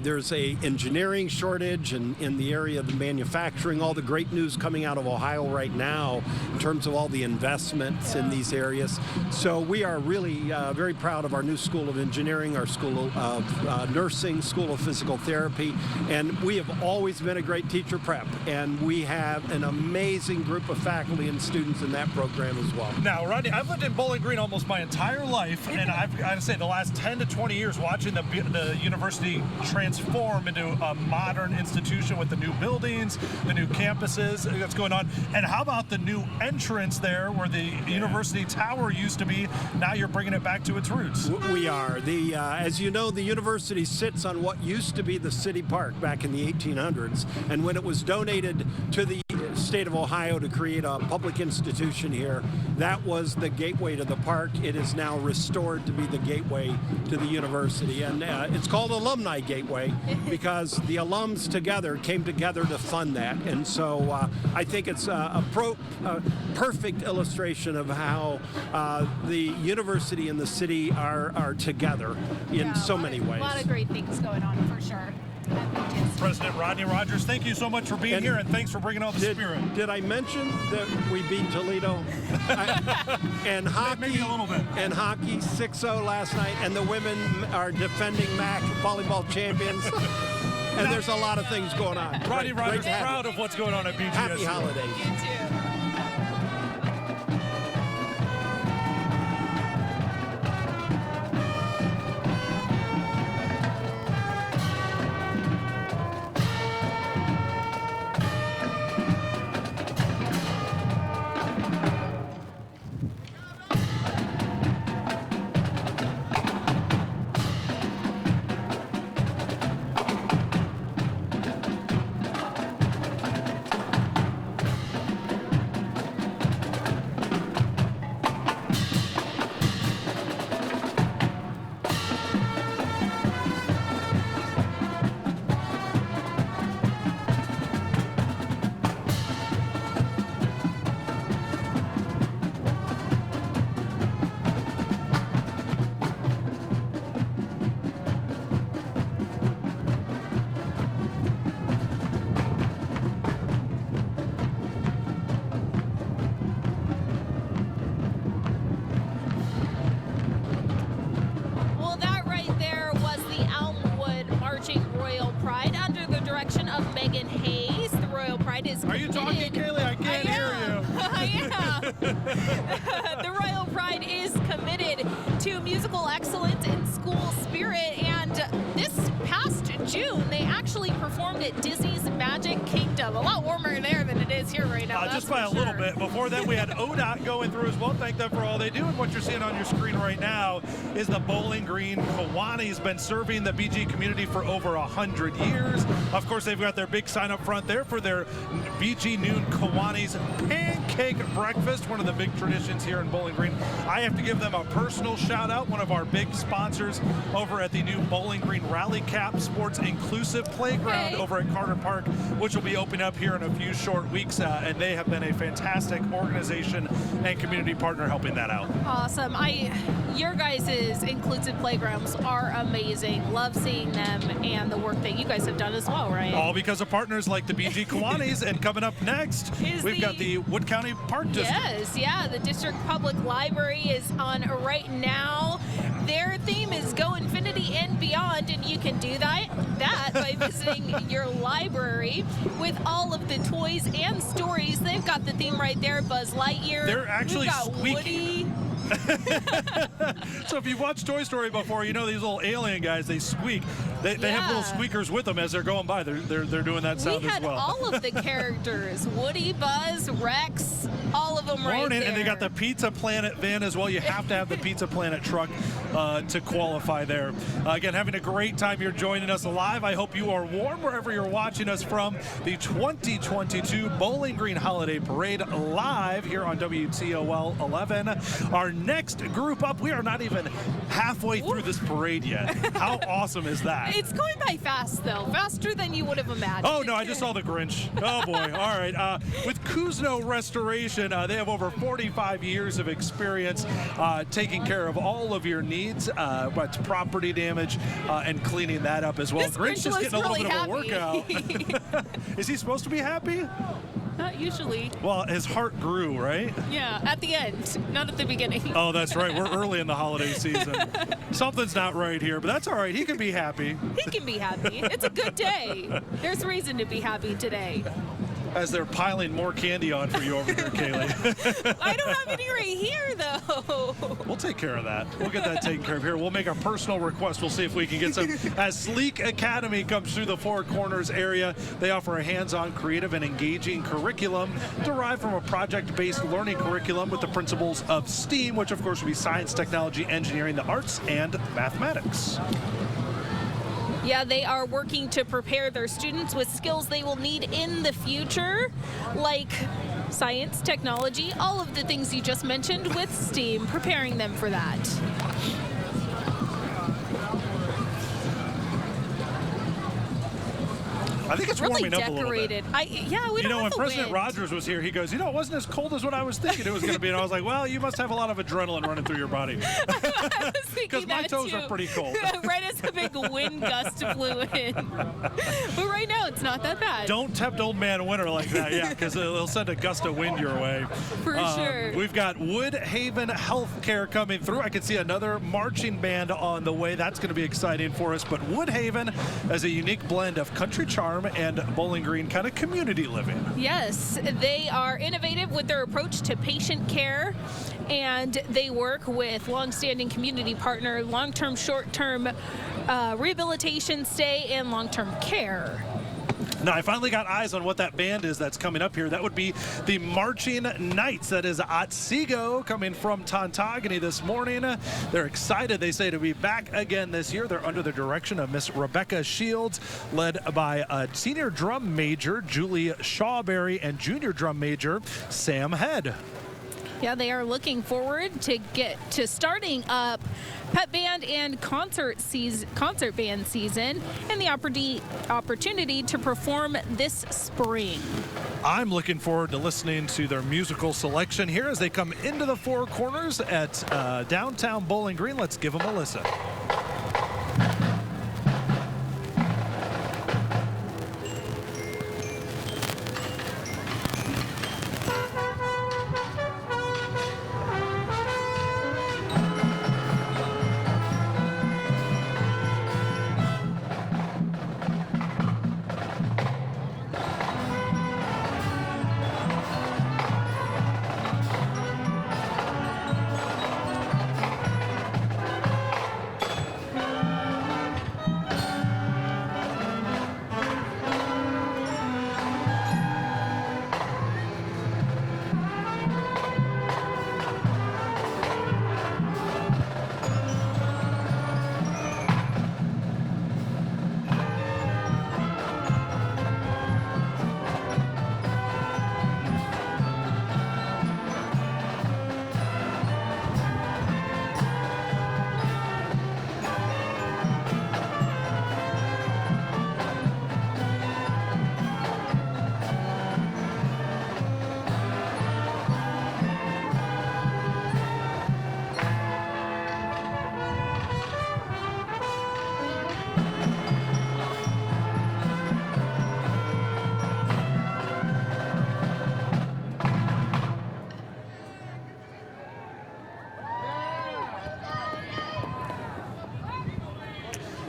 There's a engineering shortage in the area of the manufacturing. All the great news coming out of Ohio right now in terms of all the investments in these areas. So we are really very proud of our new School of Engineering, our School of Nursing, School of Physical Therapy, and we have always been a great teacher prep, and we have an amazing group of faculty and students in that program as well. Now, Rodney, I've lived in Bowling Green almost my entire life, and I've got to say the last 10 to 20 years watching the university transform into a modern institution with the new buildings, the new campuses that's going on. And how about the new entrance there where the university tower used to be? Now you're bringing it back to its roots. We are. As you know, the university sits on what used to be the city park back in the 1800s, and when it was donated to the state of Ohio to create a public institution here, that was the gateway to the park. It is now restored to be the gateway to the university, and it's called Alumni Gateway because the alums came together to fund that. And so I think it's a perfect illustration of how the university and the city are together in so many ways. A lot of great things going on for sure. President Rodney Rogers, thank you so much for being here, and thanks for bringing all the spirit. Did I mention that we beat Toledo? And hockey, maybe a little bit. And hockey 6-0 last night, and the women are defending MAC volleyball champions. And there's a lot of things going on. Rodney Rogers, proud of what's going on at BGSU. Happy holidays. You too. Are you talking, Caylee? I can't hear you. I am. The Royal Pride is committed to musical excellence and school spirit, and this past June, they actually performed at Disney's Magic Kingdom. A lot warmer there than it is here right now. Just by a little bit. Before that, we had ODOT going through as well. Thank them for all they do. And what you're seeing on your screen right now is the Bowling Green Kiwanis. Been serving the BG community for over 100 years. Of course, they've got their big sign up front there for their BG Noon Kiwanis Pancake Breakfast, one of the big traditions here in Bowling Green. I have to give them a personal shout out, one of our big sponsors over at the new Bowling Green Rally Cap Sports Inclusive Playground over at Carter Park, which will be opening up here in a few short weeks, and they have been a fantastic organization and community partner helping that out. Awesome. Your guys' inclusive playgrounds are amazing. Love seeing them and the work that you guys have done as well, Ryan. All because of partners like the BG Kiwanis. And coming up next, we've got the Wood County Park District. Yes, yeah, the District Public Library is on right now. Their theme is Go Infinity and Beyond, and you can do that by visiting your library with all of the toys and stories. They've got the theme right there, Buzz Lightyear. They're actually squeaky. Woody. So if you've watched Toy Story before, you know these little alien guys, they squeak. They have little squeakers with them as they're going by. They're doing that sound as well. We had all of the characters, Woody, Buzz, Rex, all of them right there. And they got the Pizza Planet van as well. You have to have the Pizza Planet truck to qualify there. Again, having a great time. You're joining us live. I hope you are warm wherever you're watching us from. The 2022 Bowling Green Holiday Parade live here on WTOL 11. Our next group up, we are not even halfway through this parade yet. How awesome is that? that. It's going by fast, though. Faster than you would have imagined. Oh, no, I just saw the Grinch. Oh, boy. All right. With Kuzno Restoration, they have over 45 years of experience taking care of all of your needs, but property damage and cleaning that up as well. This Grinch is looks getting a little really bit of a workout. Is he supposed to be happy? Not usually. Well, his heart grew, right? Yeah, at the end, not at the beginning. Oh, that's right. We're early in the holiday season. Something's not right here, but that's all right. He can be happy. He can be happy. It's a good day. There's reason to be happy today. As they're piling more candy on for you over here, Caylee. I don't have any right here, though. We'll take care of that. We'll get that taken care of here. We'll make a personal request. We'll see if we can get some. As Sleek Academy comes through the Four Corners area, they offer a hands-on, creative, and engaging curriculum derived from a project-based learning curriculum with the principles of STEAM, which of course would be science, technology, engineering, the arts, and mathematics. Yeah, they are working to prepare their students with skills they will need in the future, like science, technology, all of the things you just mentioned with STEAM, preparing them for that. I think it's Really warming up a little bit. decorated. We don't When have the President wind. Rogers was here, he goes, it wasn't as cold as what I was thinking it was going to be. And I was like, well, you must have a lot of adrenaline running through your body. I was thinking Because my that toes too. are pretty cold. Right as a big wind gust blew in. But right now, it's not that bad. Don't tempt old man winter like that, yeah, because it'll send a gust of wind your way. For sure. We've got Woodhaven Healthcare coming through. I can see another marching band on the way. That's going to be exciting for us. But Woodhaven is a unique blend of country charm and Bowling Green kind of community living. Yes, they are innovative with their approach to patient care, and they work with long-standing community partner, long-term, short-term rehabilitation stay, and long-term care. Now, I finally got eyes on what that band is that's coming up here. That would be the Marching Knights. That is Otsego coming from Tontogany this morning. They're excited, they say, to be back again this year. They're under the direction of Miss Rebecca Shields, led by a senior drum major, Julie Shawberry, and junior drum major, Sam Head. Yeah, they are looking forward to starting up pep band and concert band season, and the opportunity to perform this spring. I'm looking forward to listening to their musical selection here as they come into the Four Corners at downtown Bowling Green. Let's give them a listen.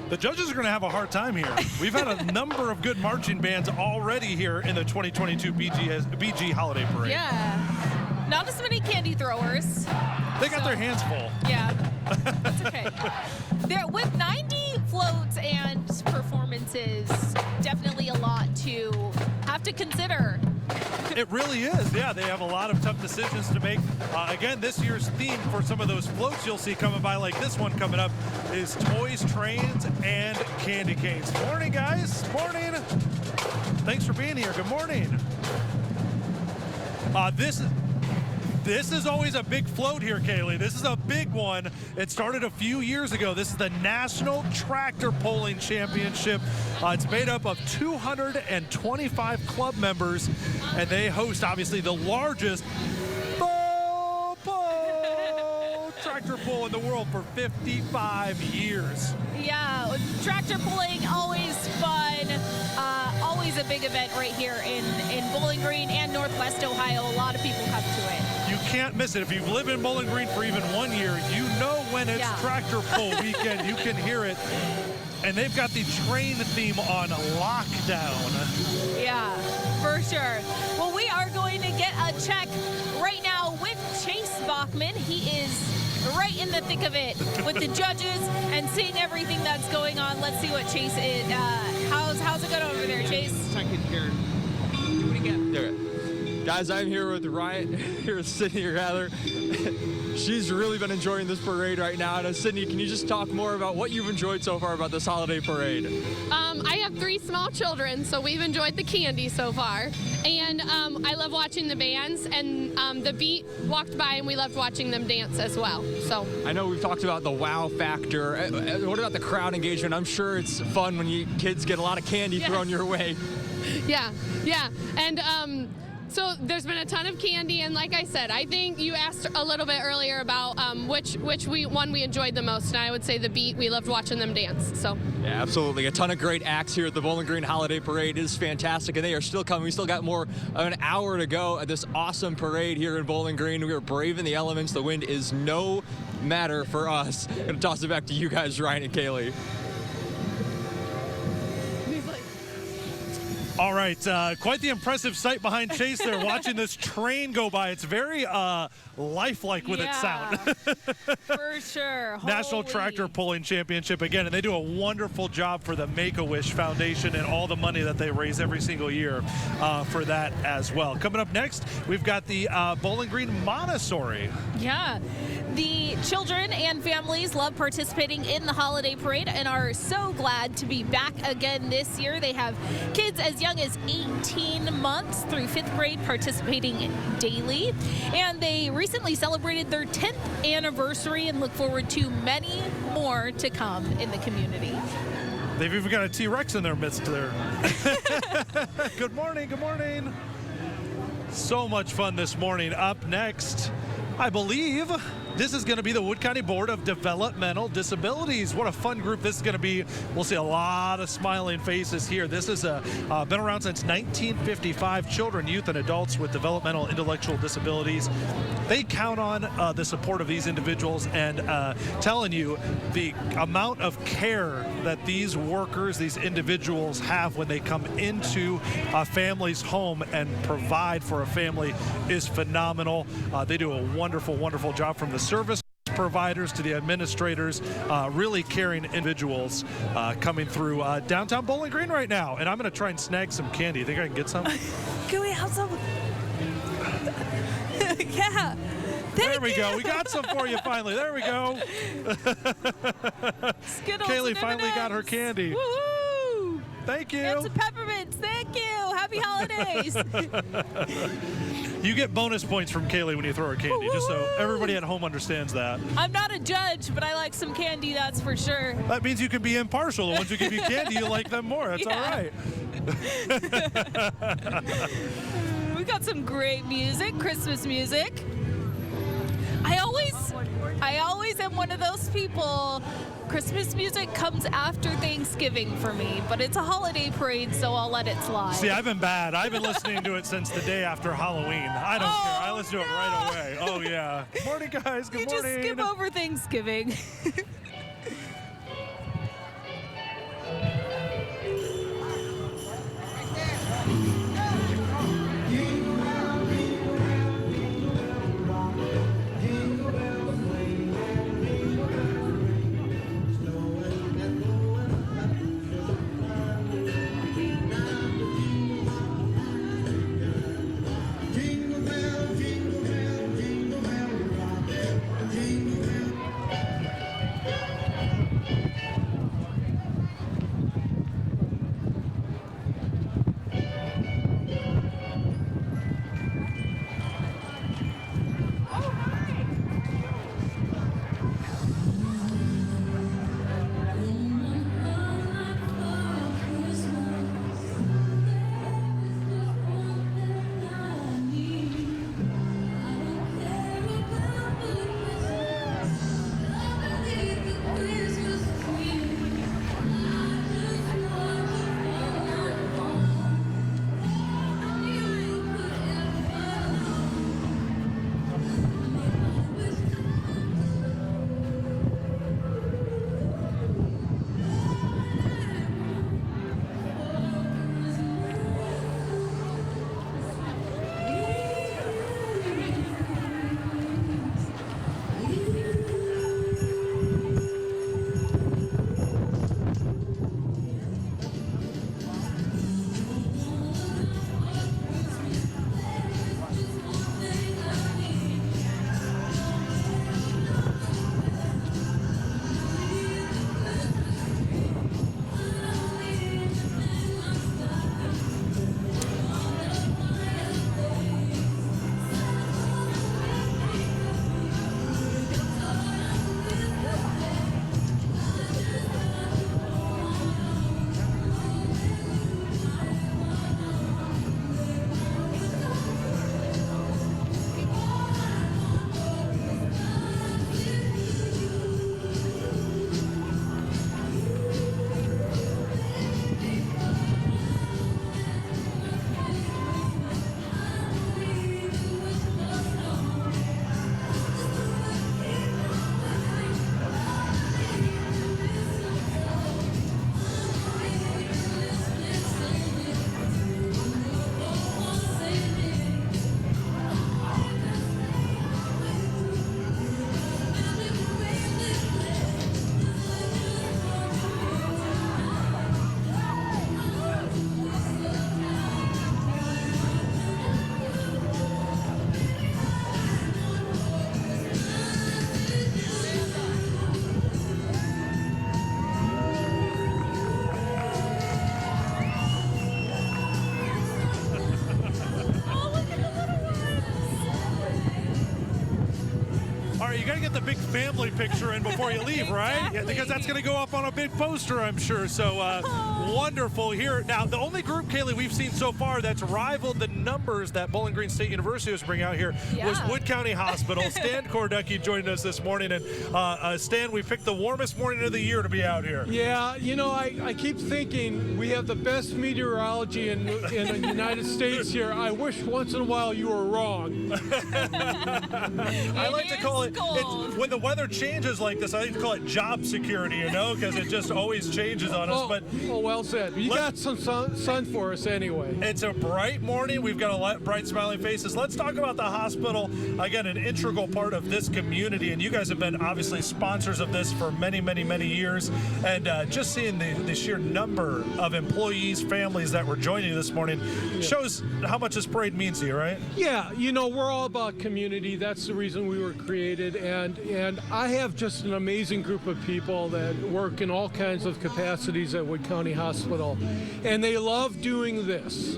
The judges are going to have a hard time here. We've had a number of good marching bands already here in the 2022 BG Holiday Parade. Yeah, not as many candy throwers. They got their hands full. Yeah, that's okay. With 90 floats and performances, definitely a lot to have to consider. It really is. Yeah, they have a lot of tough decisions to make. Again, this year's theme for some of those floats you'll see coming by, like this one coming up, is toys, trains, and candy canes. Morning, guys. Morning. Thanks for being here. Good morning. This This is always a big float here, Caylee. This is a big one. It started a few years ago. This is the National Tractor Pulling Championship. It's made up of 225 club members, and they host, obviously, the largest tractor pull in the world for 55 years. Yeah, tractor pulling, always fun. Always a big event right here in Bowling Green and Northwest Ohio. A lot of people come to it. You can't miss it. If you've lived in Bowling Green for even 1 year, you know when it's tractor pull weekend. You can hear it. And they've got the train theme on lockdown. Yeah, for sure. Well, we are going to get a check right now with Chase Bachman. He is right in the thick of it with the judges and seeing everything that's going on. Let's see what Chase is. How's it going over there, Chase? Second here. What do you get? There. Guys, I'm here with Ryan, here with Sydney, rather. She's really been enjoying this parade right now. And Sydney, can you just talk more about what you've enjoyed so far about this holiday parade? I have 3 small children, so we've enjoyed the candy so far. And I love watching the bands, and the beat walked by, and we loved watching them dance as well. So I know we've talked about the wow factor. What about the crowd engagement? I'm sure it's fun when kids get a lot of candy thrown your way. Yeah. And so there's been a ton of candy, and like I said, I think you asked a little bit earlier about which one we enjoyed the most, and I would say the beat. We loved watching them dance. So yeah, absolutely. A ton of great acts here at the Bowling Green Holiday Parade. It is fantastic, and they are still coming. We still got more of an hour to go at this awesome parade here in Bowling Green. We are braving the elements. The wind is no matter for us. I'm gonna toss it back to you guys, Ryan and Caylee. All right, quite the impressive sight behind Chase there, watching this train go by. It's very lifelike with its sound. For sure. National Holy. Tractor Pulling Championship again, and they do a wonderful job for the Make-A-Wish Foundation and all the money that they raise every single year for that as well. Coming up next, we've got the Bowling Green Montessori. Yeah. The children and families love participating in the holiday parade and are so glad to be back again this year. They have kids as young as 18 months through 5th grade participating daily. And they recently celebrated their 10th anniversary and look forward to many more to come in the community. They've even got a T-Rex in their midst there. Good morning, good morning. So much fun this morning. Up next, I believe this is going to be the Wood County Board of Developmental Disabilities. What a fun group this is going to be. We'll see a lot of smiling faces here. This has been around since 1955. Children, youth, and adults with developmental intellectual disabilities. They count on the support of these individuals and telling you the amount of care that these workers, these individuals have when they come into a family's home and provide for a family is phenomenal. They do a wonderful, wonderful job from the service providers to the administrators, really caring individuals coming through downtown Bowling Green right now. And I'm going to try and snag some candy. You think I can get some? Can we have some? Yeah. There we go. We got some for you finally. There we go. Skittles Caylee and finally got her M&Ms. candy. Woo-hoo! Thank you. And some peppermints. Thank you. Happy holidays. You get bonus points from Caylee when you throw her candy, just so everybody at home understands that. I'm not a judge, but I like some candy, that's for sure. That means you can be impartial. The ones who give you candy, you like them more. That's all right. We got some great music, Christmas music. I always am one of those people. Christmas music comes after Thanksgiving for me, but it's a holiday parade, so I'll let it slide. See, I've been bad. I've been listening to it since the day after Halloween. I don't care. I listen to it right away. Oh, yeah. Good morning, guys. Good morning. Just skip over Thanksgiving. family picture in before you leave, right? Exactly. Yeah, because that's going to go up on a big poster, I'm sure. So wonderful here. Now, the only group, Caylee, we've seen so far that's rivaled the numbers that Bowling Green State University was bringing out here was Wood County Hospital. Stan Korducky joined us this morning. And Stan, we picked the warmest morning of the year to be out here. Yeah, you know, I keep thinking we have the best meteorology in the United States here. I wish once in a while you were wrong. I like to call it, when the weather changes like this, I like to call it job security, you know, because it just always changes on us. But well said. You got some sun for us anyway. It's a bright morning. We've got a bright smiling faces. Let's talk about the hospital. Again, an integral part of this community, and you guys have been obviously sponsors of this for many, many, many years. And just seeing the sheer number of employees, families that were joining you this morning shows how much this parade means to you, right? Yeah, you know, we're all about community. That's the reason we were created. And I have just an amazing group of people that work in all kinds of capacities at Wood County Hospital. And they love doing this.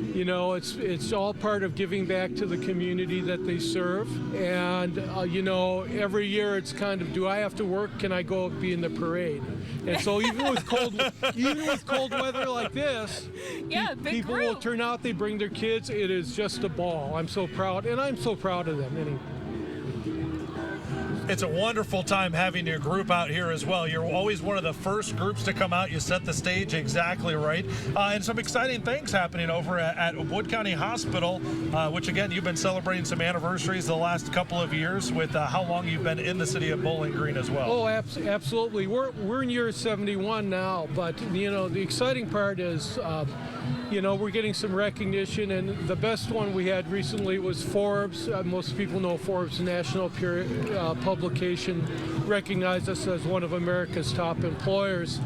You know, it's all part of giving back to the community that they serve. And, you know, every year it's kind of, do I have to work? Can I go be in the parade? And so even with cold weather like this, people will turn out, they bring their kids. It is just a ball. I'm so proud, and I'm so proud of them anyway. It's a wonderful time having your group out here as well. You're always one of the first groups to come out. You set the stage exactly right. And some exciting things happening over at Wood County Hospital, which, again, you've been celebrating some anniversaries the last couple of years with how long you've been in the city of Bowling Green as well. Oh, absolutely. We're in year 71 now, but, you know, the exciting part is, you know, we're getting some recognition, and the best one we had recently was Forbes. Most people know Forbes National publication recognized us as one of America's top employers,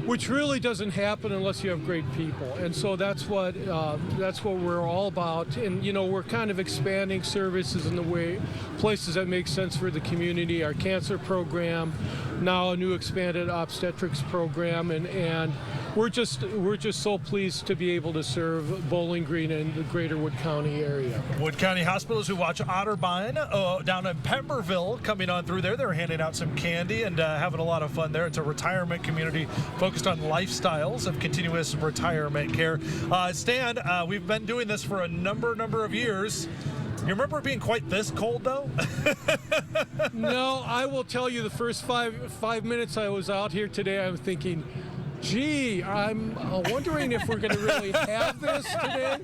which really doesn't happen unless you have great people. And so that's what we're all about. And, you know, we're kind of expanding services in the way places that make sense for the community. Our cancer program, now a new expanded obstetrics program, and we're just so pleased to be able to serve Bowling Green and the greater Wood County area. Wood County Hospitals who watch Otterbein down in Pemberville coming on through there. They're handing out some candy and having a lot of fun there. It's a retirement community focused on lifestyles of continuous retirement care. Stan, we've been doing this for a number of years. You remember it being quite this cold, though? No, I will tell you the first five minutes I was out here today, I'm thinking, gee, I'm wondering if we're going to really have this today.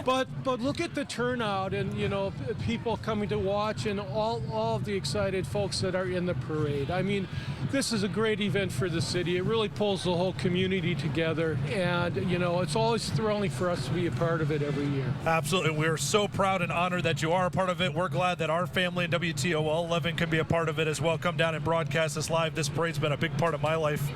But look at the turnout and, you know, people coming to watch and all of the excited folks that are in the parade. I mean, this is a great event for the city. It really pulls the whole community together. And, you know, it's always thrilling for us to be a part of it every year. Absolutely. We're so proud and honored that you are a part of it. We're glad that our family and WTOL 11 can be a part of it as well. Come down and broadcast this live. This parade's been a big part of my life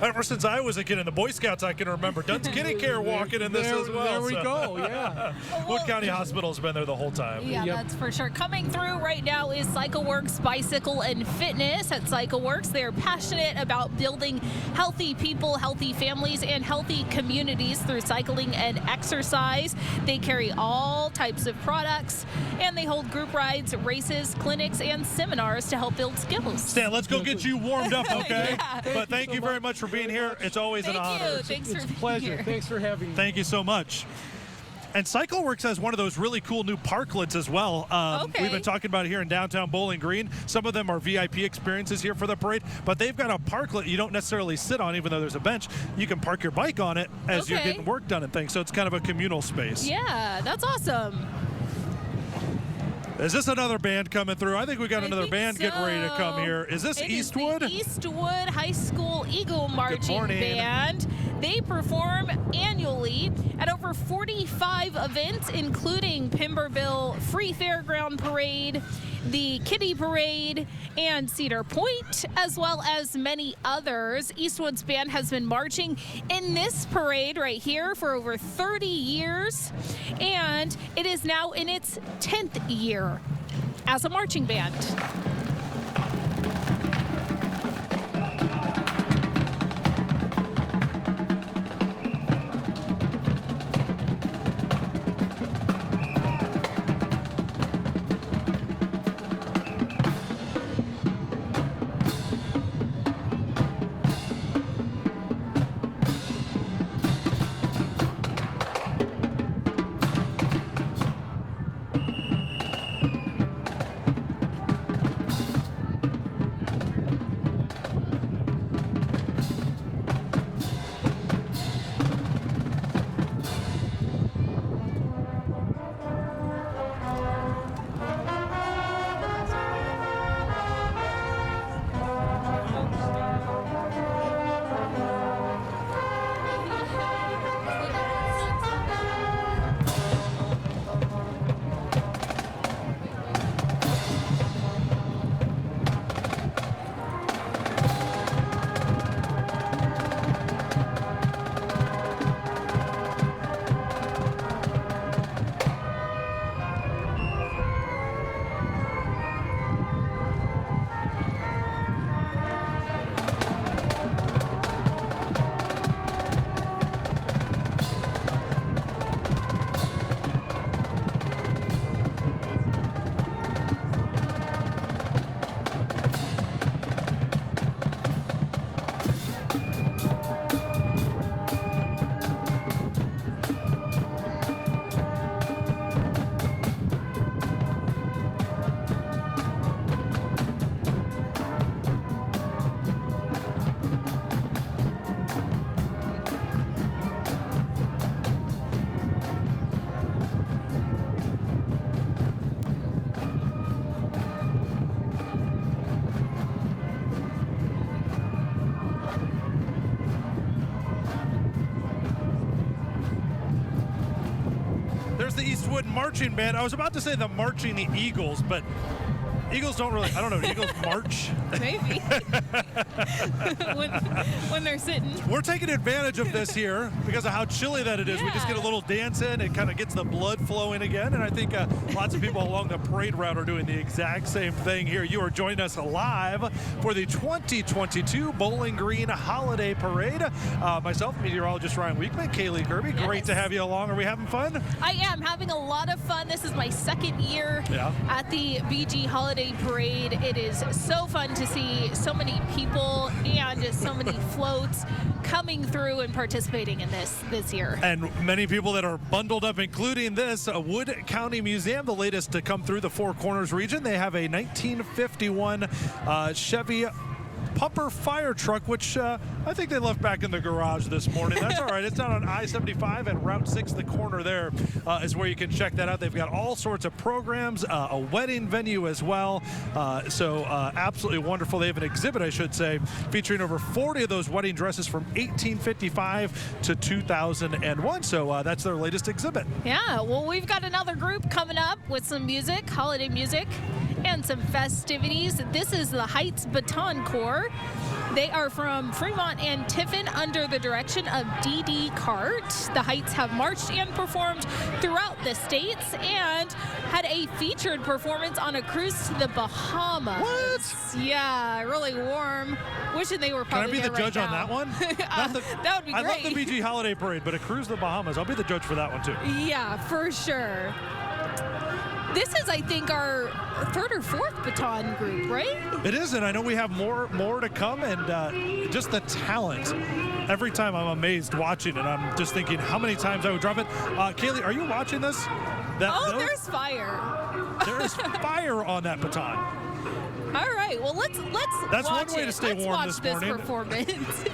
ever since I was a kid in the Boy Scouts. I can remember Dunn's Kitty Care walking in this as well. There we go, yeah. Wood County Hospital's been there the whole time. Yeah, that's for sure. Coming through right now is CycleWorks Bicycle and Fitness. At CycleWorks, they're passionate about building healthy people, healthy families, and healthy communities through cycling and exercise. They carry all types of products, and they hold group rides, races, clinics, and seminars to help build skills. Stan, let's go get you warmed up, okay? Yeah. But thank you very much for being here. It's always an honor. Thanks for It's a being pleasure. here. Thanks for having me. Thank you so much. And CycleWorks has one of those really cool new parklets as well. We've been talking about it here in downtown Bowling Green. Some of them are VIP experiences here for the parade, but they've got a parklet you don't necessarily sit on, even though there's a bench. You can park your bike on it as you're getting work done and things, so it's kind of a communal space. Yeah, that's awesome. Is this another band coming through? I think we got another band getting ready to come here. Is this Eastwood? Is the Eastwood High School Eagle Marching Band. They perform annually at over 45 events, including Pemberville Free Fairground Parade, the Kitty Parade, and Cedar Point, as well as many others. Eastwood's band has been marching in this parade right here for over 30 years, and it is now in its 10th year as a marching band. Eastwood Marching Band. I was about to say the Marching Eagles, but Eagles don't really, I don't know, Eagles march? Maybe. when they're sitting. We're taking advantage of this here because of how chilly that it is. Yeah. We just get a little dance in. It kind of gets the blood flowing again. And I think lots of people along the parade route are doing the exact same thing here. You are joining us live for the 2022 Bowling Green Holiday Parade. Myself, meteorologist Ryan Wichman, Caylee Kirby. Yes. Great to have you along. Are we having fun? I am having a lot of fun. This is my second year at the BG Holiday Parade. It is so fun to see so many people and so many floats coming through and participating in this year. And many people that are bundled up, including this Wood County Museum, the latest to come through the Four Corners region. They have a 1951 Chevy pumper fire truck, which I think they left back in the garage this morning. That's all right. It's down on I-75 and Route 6. The corner there is where you can check that out. They've got all sorts of programs, a wedding venue as well. So absolutely wonderful. They have an exhibit, I should say, featuring over 40 of those wedding dresses from 1855 to 2001. So that's their latest exhibit. Yeah, well, we've got another group coming up with some music, holiday music, and some festivities. This is the Heights Baton Corps. They are from Fremont and Tiffin under the direction of D.D. Cart. The Heights have marched and performed throughout the states and had a featured performance on a cruise to the Bahamas. What? Yeah, really warm. Wishing they were probably Can I be the judge on that one? that would be great. I love the BG Holiday Parade, but a cruise to the Bahamas, I'll be the judge for that one too. Yeah, for sure. This is, I think, our third or fourth baton group, right? It is, and I know we have more to come, and just the talent. Every time I'm amazed watching it. I'm just thinking how many times I would drop it. Caylee, are you watching this? There's fire. There is fire on that baton. All right, well, let's That's watch one way it. to stay let's warm watch this this morning. Performance.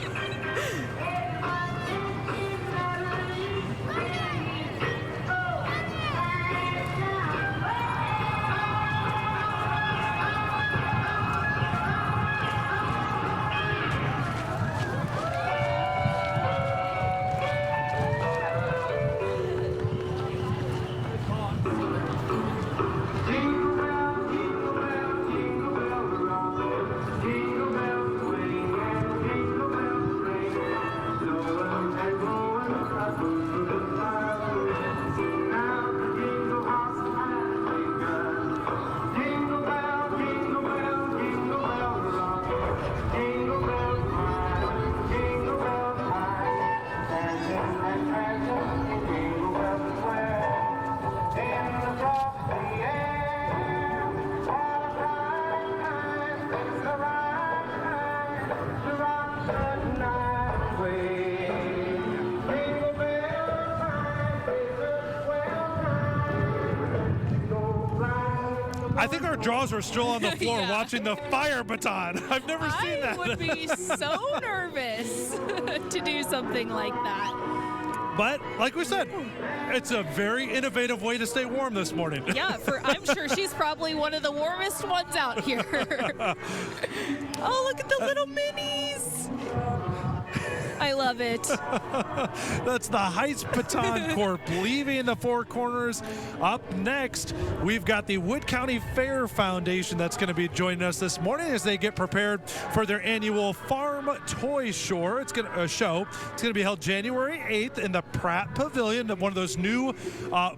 I think our jaws are still on the floor watching the fire baton. I've never seen that. I would be so nervous to do something like that. But like we said, it's a very innovative way to stay warm this morning. Yeah, I'm sure she's probably one of the warmest ones out here. Oh, look at the little minis. I love it. That's the Heights Baton Corps leaving the Four Corners. Up next, we've got the Wood County Fair Foundation that's going to be joining us this morning as they get prepared for their annual Farm Toy Show. It's going to be held January 8th in the Pratt Pavilion, one of those new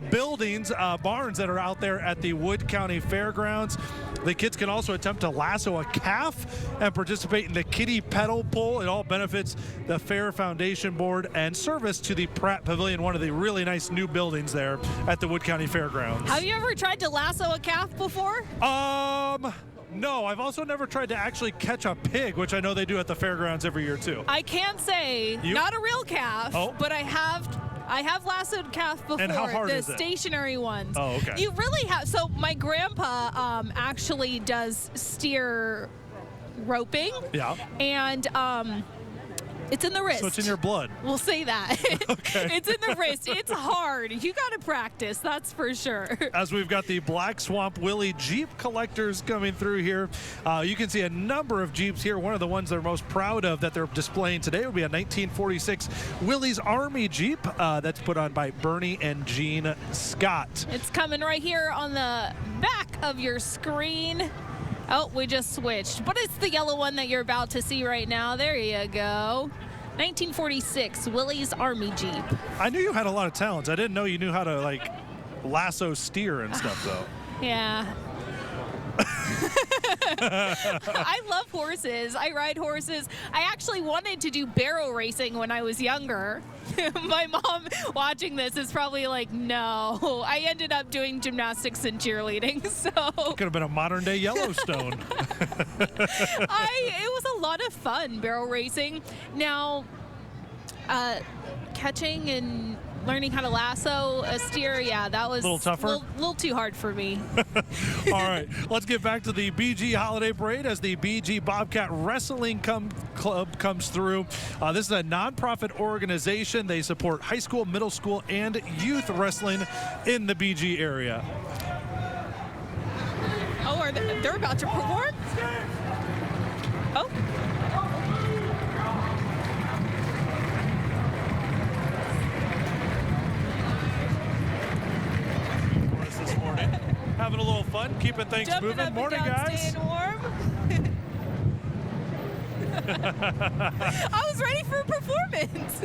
buildings, barns that are out there at the Wood County Fairgrounds. The kids can also attempt to lasso a calf and participate in the kiddie pedal pull. It all benefits the Fair Foundation Board and service to the Pratt Pavilion, one of the really nice new buildings there at the Wood County Fairgrounds. Have you ever tried to lasso a calf before? No, I've also never tried to actually catch a pig, which I know they do at the fairgrounds every year too. I can say, not a real calf, but I have lassoed calf before. And how hard is it? Stationary ones. Oh, okay. You really have. So my grandpa actually does steer roping. Yeah. And It's in the wrist. So it's in your blood. We'll say that. Okay. It's in the wrist. It's hard. You got to practice, that's for sure. As we've got the Black Swamp Willie Jeep collectors coming through here, you can see a number of Jeeps here. One of the ones they're most proud of that they're displaying today would be a 1946 Willie's Army Jeep that's put on by Bernie and Jean Scott. It's coming right here on the back of your screen. Oh, we just switched, but it's the yellow one that you're about to see right now. There you go. 1946 Willie's Army Jeep. I knew you had a lot of talents. I didn't know you knew how to, like, lasso steer and stuff, though. Yeah. I love horses. I ride horses. I actually wanted to do barrel racing when I was younger. My mom watching this is probably like, no. I ended up doing gymnastics and cheerleading, so. Could have been a modern day Yellowstone. It was a lot of fun, barrel racing. Now, catching and learning how to lasso a steer, yeah, that was a little tougher. A little too hard for me. All right, let's get back to the BG Holiday Parade as the BG Bobcat Wrestling Club comes through. This is a nonprofit organization. They support high school, middle school, and youth wrestling in the BG area. Oh, they're about to perform? Oh. This morning, having a little fun, keeping things Jumping moving. Up Morning, and down, guys. Staying warm. I was ready for a performance.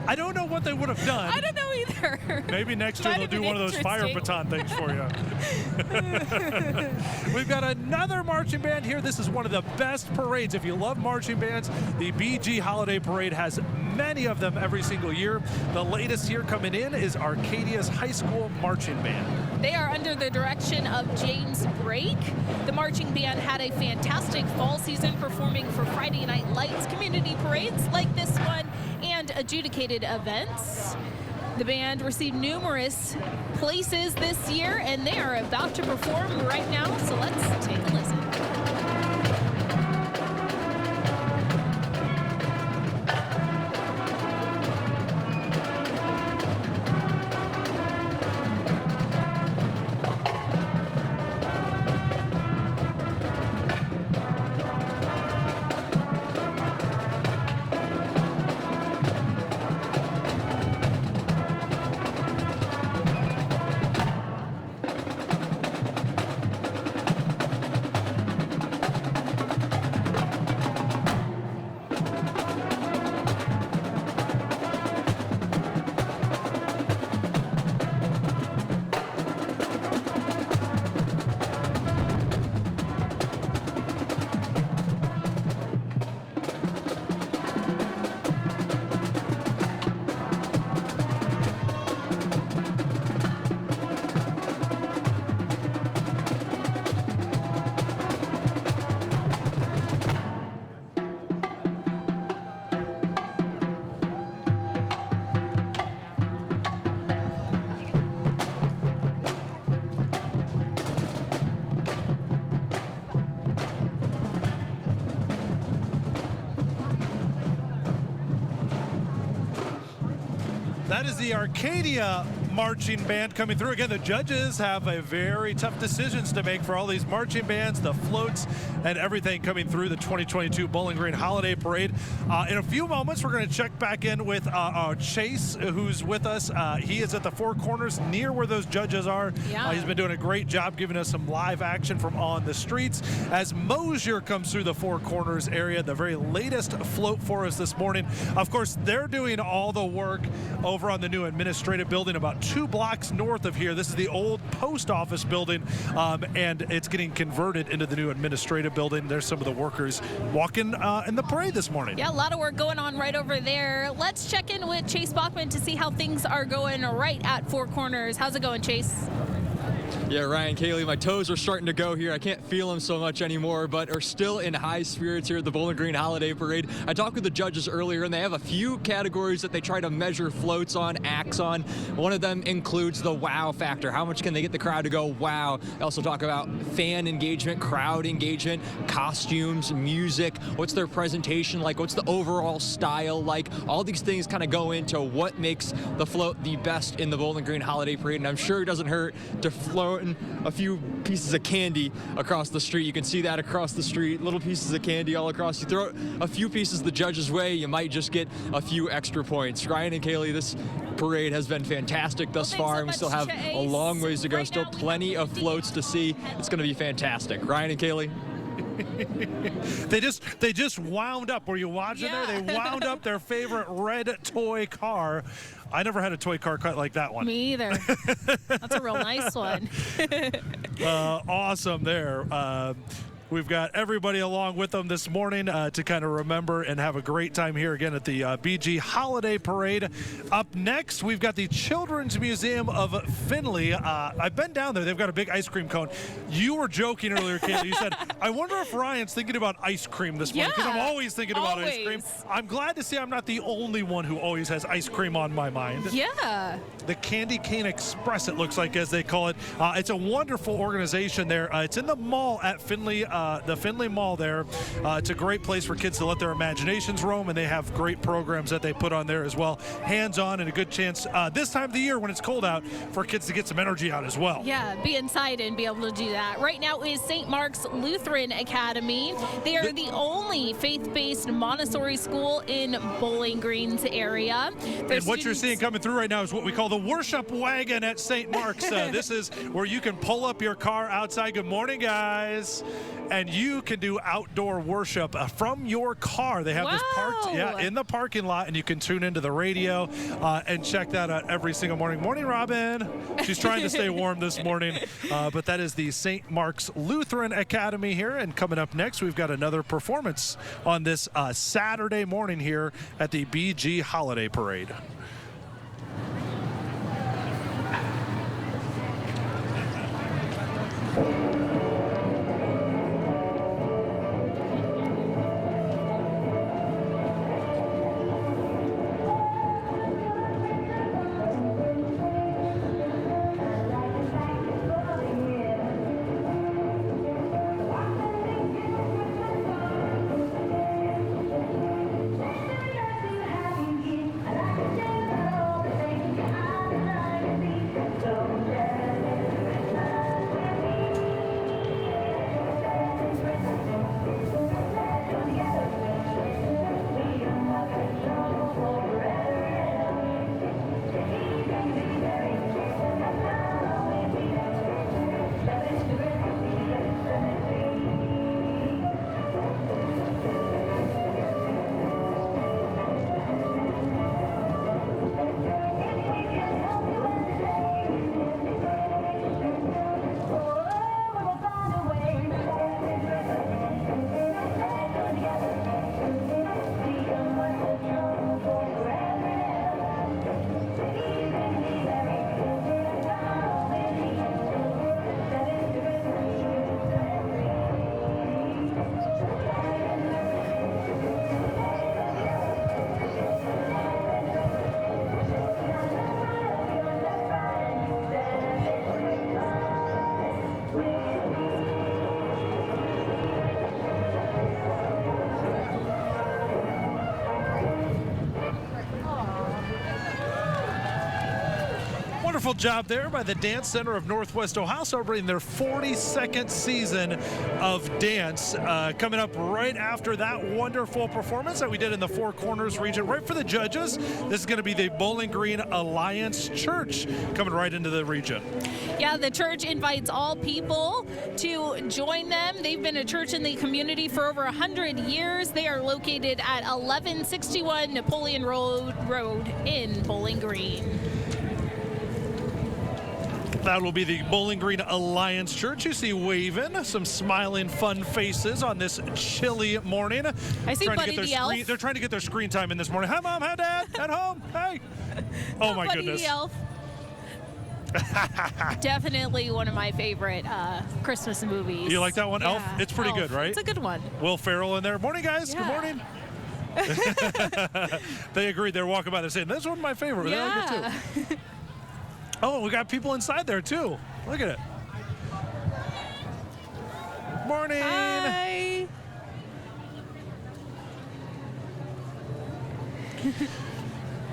I don't know what they would have done. I don't know either. Maybe next year they'll do one of those fire baton things for you. We've got another marching band here. This is one of the best parades. If you love marching bands, the BG Holiday Parade has many of them every single year. The latest here coming in is Arcadia's high school marching band. They are under the direction of James Brake. The marching band had a fantastic fall season performing for Friday Night Lights community parades like this one and adjudicated events. The band received numerous places this year and they are about to perform right now, so let's take a listen. That is the Arcadia marching band coming through. Again, the judges have a very tough decisions to make for all these marching bands, the floats, and everything coming through the 2022 Bowling Green Holiday Parade. In a few moments, we're going to check back in with Chase, who's with us. He is at the Four Corners near where those judges are. Yeah. He's been doing a great job giving us some live action from on the streets. As Mosier comes through the Four Corners area, the very latest float for us this morning. Of course, they're doing all the work over on the new administrative building about 2 blocks north of here. This is the old post office building, and it's getting converted into the new administrative building. There's some of the workers walking in the parade this morning. Yeah, a lot of work going on right over there. Let's check in with Chase Bachman to see how things are going right at Four Corners. How's it going, Chase? Yeah, Ryan, Caylee, my toes are starting to go here. I can't feel them so much anymore, but are still in high spirits here at the Bowling Green Holiday Parade. I talked with the judges earlier, and they have a few categories that they try to measure floats on, acts on. One of them includes the wow factor. How much can they get the crowd to go wow? They also talk about fan engagement, crowd engagement, costumes, music, what's their presentation like, what's the overall style like. All these things kind of go into what makes the float the best in the Bowling Green Holiday Parade, and I'm sure it doesn't hurt to float a few pieces of candy across the street. You can see that across the street, little pieces of candy all across. You throw a few pieces the judge's way, you might just get a few extra points. Ryan and Caylee, this parade has been fantastic thus far, and we still have a long ways to go. Still plenty of floats to see. It's going to be fantastic. Ryan and Caylee. They just wound up. Were you watching there? They wound up their favorite red toy car. I never had a toy car cut like that one. Me either. That's a real nice one. Awesome there. We've got everybody along with them this morning to kind of remember and have a great time here again at the BG Holiday Parade. Up next, we've got the Children's Museum of Findlay. I've been down there. They've got a big ice cream cone. You were joking earlier, Caylee. You said, I wonder if Ryan's thinking about ice cream this morning, because I'm always thinking about ice cream. I'm glad to see I'm not the only one who always has ice cream on my mind. Yeah. The Candy Cane Express, it looks like, as they call it. It's a wonderful organization there. It's in the mall at Findlay, the Findlay Mall there. It's a great place for kids to let their imaginations roam, and they have great programs that they put on there as well. Hands-on, and a good chance this time of the year when it's cold out for kids to get some energy out as well. Yeah, be inside and be able to do that. Right now is St. Mark's Lutheran Academy. They are the only faith-based Montessori school in Bowling Green's area. And what you're seeing coming through right now is what we call the worship wagon at St. Mark's. This is where you can pull up your car outside. Good morning, guys. And you can do outdoor worship from your car. They have this parked in the parking lot, and you can tune into the radio and check that out every single morning. Morning, Robin. She's trying to stay warm this morning. But that is the St. Mark's Lutheran Academy here. And coming up next, we've got another performance on this Saturday morning here at the BG Holiday Parade. Wonderful job there by the Dance Center of Northwest Ohio, celebrating their 42nd season of dance. Coming up right after that wonderful performance that we did in the Four Corners region, right for the judges, this is going to be the Bowling Green Alliance Church coming right into the region. Yeah, the church invites all people to join them. They've been a church in the community for over 100 years. They are located at 1161 Napoleon Road in Bowling Green. That will be the Bowling Green Alliance Church. You see waving, some smiling, fun faces on this chilly morning. I see Buddy the Elf. They're trying to get their screen time in this morning. Hi, Mom. Hi, Dad. At home. Hey. Oh, my Buddy goodness. The Elf. Definitely one of my favorite Christmas movies. You like that one, Yeah. Elf? It's pretty good, right? It's a good one. Will Ferrell in there. Morning, guys. Yeah. Good morning. They agreed. They're walking by. They're saying, "This is one of my favorite." They like it too. Oh, we got people inside there too. Look at it. Morning. Hi.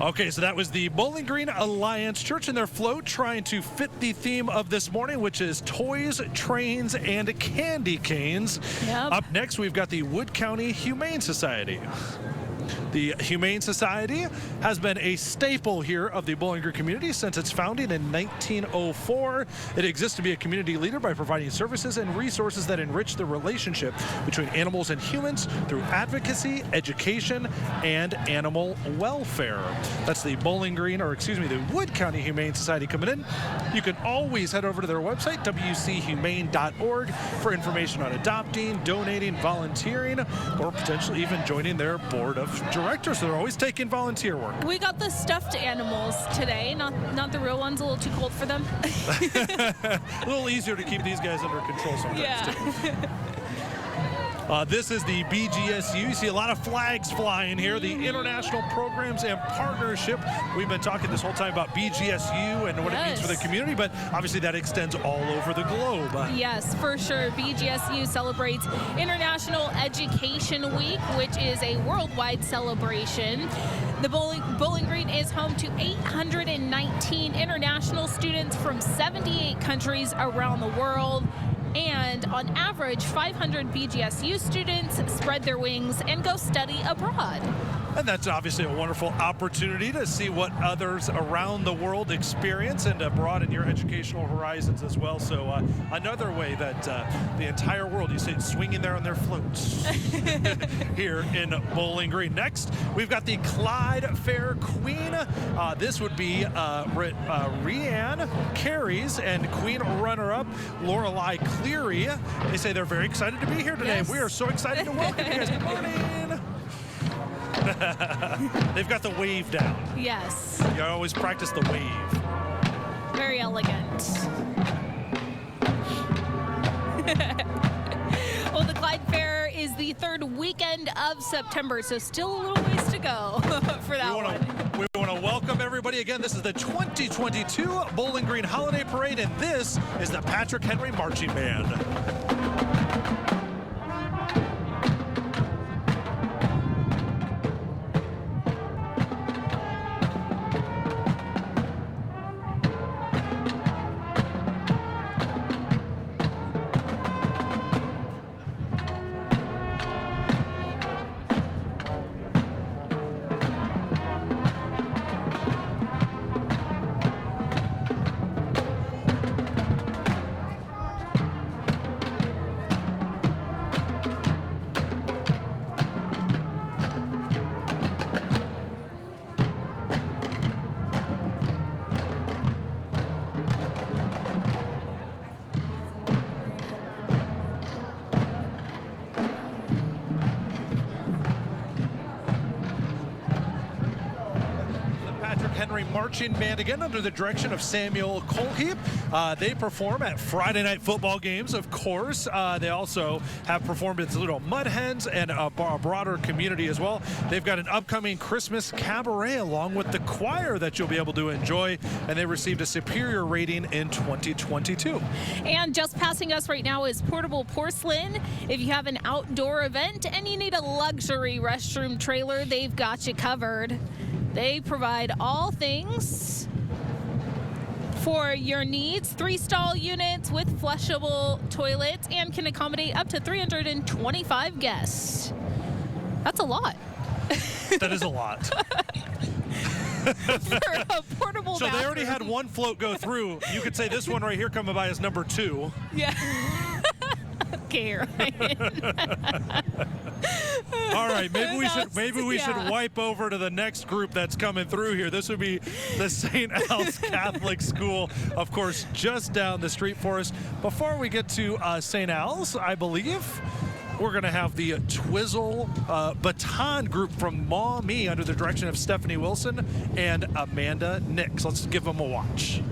Okay, so that was the Bowling Green Alliance Church and their float trying to fit the theme of this morning, which is toys, trains, and candy canes. Yep. Up next, we've got the Wood County Humane Society. The Humane Society has been a staple here of the Bowling Green community since its founding in 1904. It exists to be a community leader by providing services and resources that enrich the relationship between animals and humans through advocacy, education, and animal welfare. That's the the Wood County Humane Society coming in. You can always head over to their website, wchumane.org, for information on adopting, donating, volunteering, or potentially even joining their board of directors. So they're always taking volunteer work. We got the stuffed animals today, not the real ones. A little too cold for them. A little easier to keep these guys under control sometimes, too. This is the BGSU. You see a lot of flags flying here. The International Programs and Partnership. We've been talking this whole time about BGSU and what it means for the community, but obviously that extends all over the globe. Yes, for sure. BGSU celebrates International Education Week, which is a worldwide celebration. The Bowling Green is home to 819 international students from 78 countries around the world. And on average, 500 BGSU students spread their wings and go study abroad. And that's obviously a wonderful opportunity to see what others around the world experience and broaden your educational horizons as well. So another way that the entire world, you see, swinging there on their floats here in Bowling Green. Next, we've got the Clyde Fair Queen. This would be Rhiann Carey's and Queen runner-up Lorelei Cleary. They say they're very excited to be here today. Yes. We are so excited to welcome you guys. Good morning. They've got the wave down. Yes. You always practice the wave. Very elegant. Well, the Clyde Fair is the third weekend of September, so still a little ways to go for that one. We want to welcome everybody again. This is the 2022 Bowling Green Holiday Parade, and this is the Patrick Henry Marching Band. Henry Marching Band, again under the direction of Samuel Colheap. They perform at Friday night football games, of course. They also have performed at Little Mud Hens and a broader community as well. They've got an upcoming Christmas cabaret along with the choir that you'll be able to enjoy, and they received a superior rating in 2022. And just passing us right now is Portable Porcelain. If you have an outdoor event and you need a luxury restroom trailer, they've got you covered. They provide all things for your needs. 3-stall units with flushable toilets and can accommodate up to 325 guests. That's a lot. That is a lot. For a portable So they already bathroom. had one float go through. You could say this one right here coming by is number 2. Yeah. Okay, Ryan. All right, maybe we should wipe over to the next group that's coming through here. This would be the St. Al's Catholic School, of course, just down the street for us. Before we get to St. Al's, I believe we're going to have the Twizzle Baton group from Me under the direction of Stephanie Wilson and Amanda Nix. Let's give them a watch.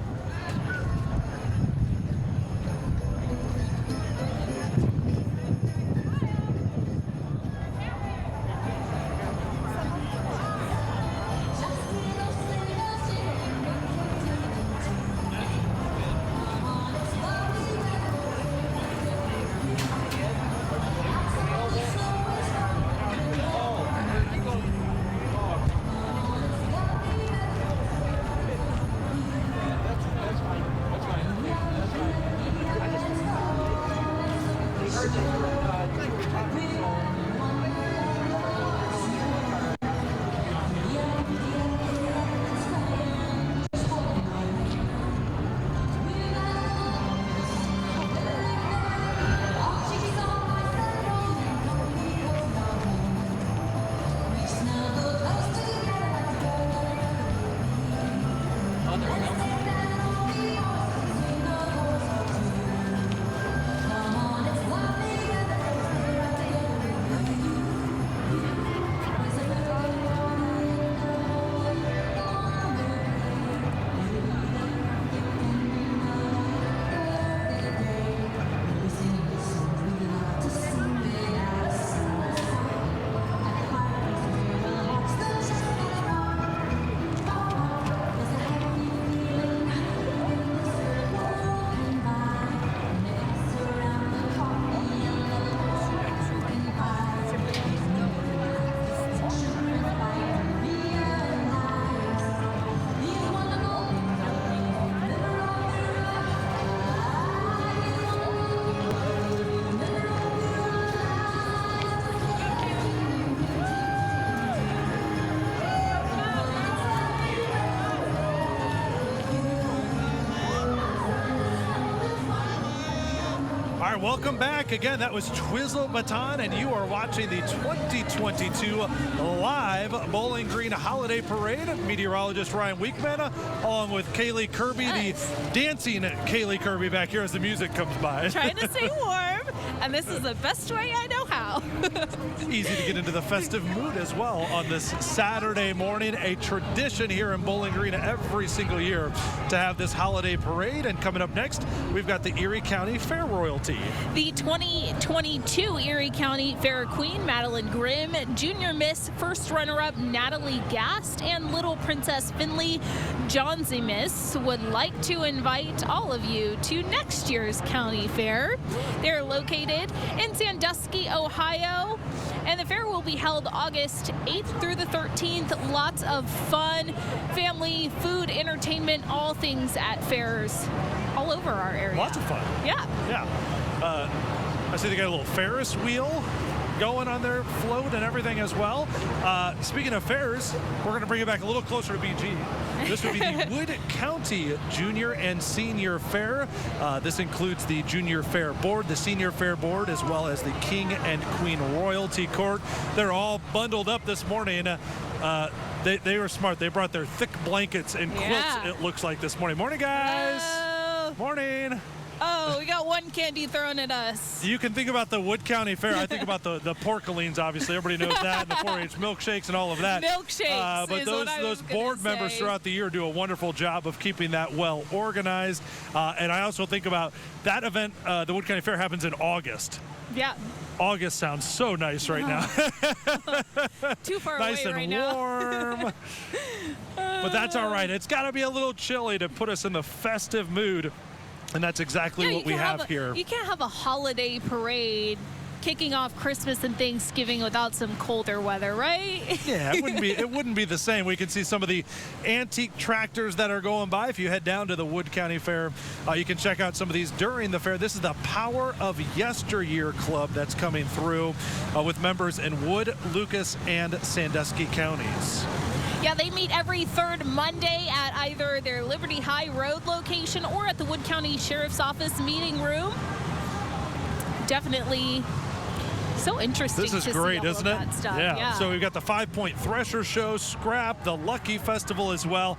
right, welcome back. Again, that was Twizzle Baton, and you are watching the 2022 live Bowling Green Holiday Parade. Meteorologist Ryan Wichman, along with Caylee Kirby, the dancing Caylee Kirby back here as the music comes by. Trying to stay warm, and this is the best way I know how. Easy to get into the festive mood as well on this Saturday morning. A tradition here in Bowling Green every single year to have this holiday parade. And coming up next, we've got the Erie County Fair royalty. The 2022 Erie County Fair Queen, Madeline Grimm, Junior Miss First Runner-Up Natalie Gast, and Little Princess Finley Johnsimus would like to invite all of you to next year's county fair. They're located in Sandusky, Ohio, and the fair will be held August 8th through the 13th. Lots of fun, family, food, entertainment, all things at fairs all over our area. Lots of fun. Yeah. Yeah. I see they got a little Ferris wheel going on their float and everything as well. Speaking of fairs, we're going to bring it back a little closer to BG. This would be the Wood County Junior and Senior Fair. This includes the Junior Fair Board, the Senior Fair Board, as well as the King and Queen Royalty Court. They're all bundled up this morning. They were smart. They brought their thick blankets and quilts, it looks like, this morning. Morning, guys. Hello. Morning. Oh, we got one candy thrown at us. You can think about the Wood County Fair. I think about the porcalines, obviously. Everybody knows that, and the 4-H milkshakes and all of that. Milkshakes but is what I was those board gonna members say. throughout the year do a wonderful job of keeping that well organized. And I also think about that event. The Wood County Fair happens in August. Yeah. August sounds so nice right now. Too far Nice away and right now. warm. But that's all right. It's got to be a little chilly to put us in the festive mood. And that's exactly what we have here. You can't have a holiday parade kicking off Christmas and Thanksgiving without some colder weather, right? Yeah, it wouldn't be the same. We can see some of the antique tractors that are going by. If you head down to the Wood County Fair, you can check out some of these during the fair. This is the Power of Yesteryear Club that's coming through with members in Wood, Lucas, and Sandusky counties. Yeah, they meet every third Monday at either their Liberty High Road location or at the Wood County Sheriff's Office meeting room. Definitely so interesting. This is to great, see all isn't of it? that stuff. Yeah. So we've got the 5-Point Thresher Show, Scrap, the Lucky Festival as well.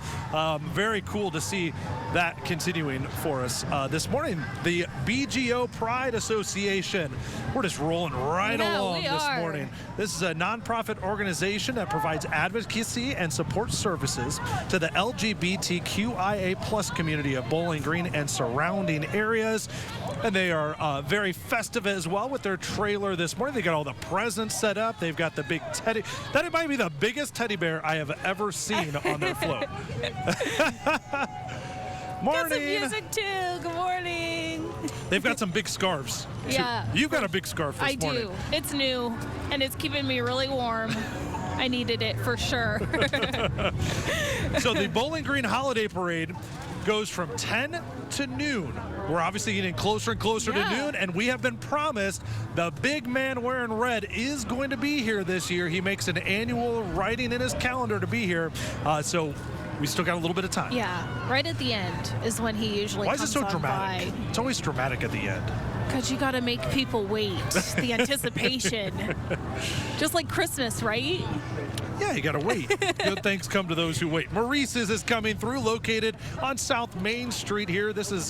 Very cool to see that continuing for us this morning. The BGO Pride Association. We're just rolling right along this morning. This is a nonprofit organization that provides advocacy and support services to the LGBTQIA+ community of Bowling Green and surrounding areas. And they are very festive as well with their trailer this morning. They got all the presents set up. They've got the big teddy. That might be the biggest teddy bear I have ever seen on their float. Morning. Got some music too. Good morning. They've got some big scarves. Yeah. You've got a big scarf this morning. I do. It's new, and it's keeping me really warm. I needed it for sure. So the Bowling Green Holiday Parade goes from 10 to noon. We're obviously getting closer and closer to noon, and we have been promised the big man wearing red is going to be here this year. He makes an annual writing in his calendar to be here. So we still got a little bit of time. Yeah, right at the end is when he usually comes Why is it so on dramatic? by. It's always dramatic at the end. Because you got to make people wait. The anticipation. Just like Christmas, right? Yeah, you got to wait. Good things come to those who wait. Maurice's is coming through, located on South Main Street here. This has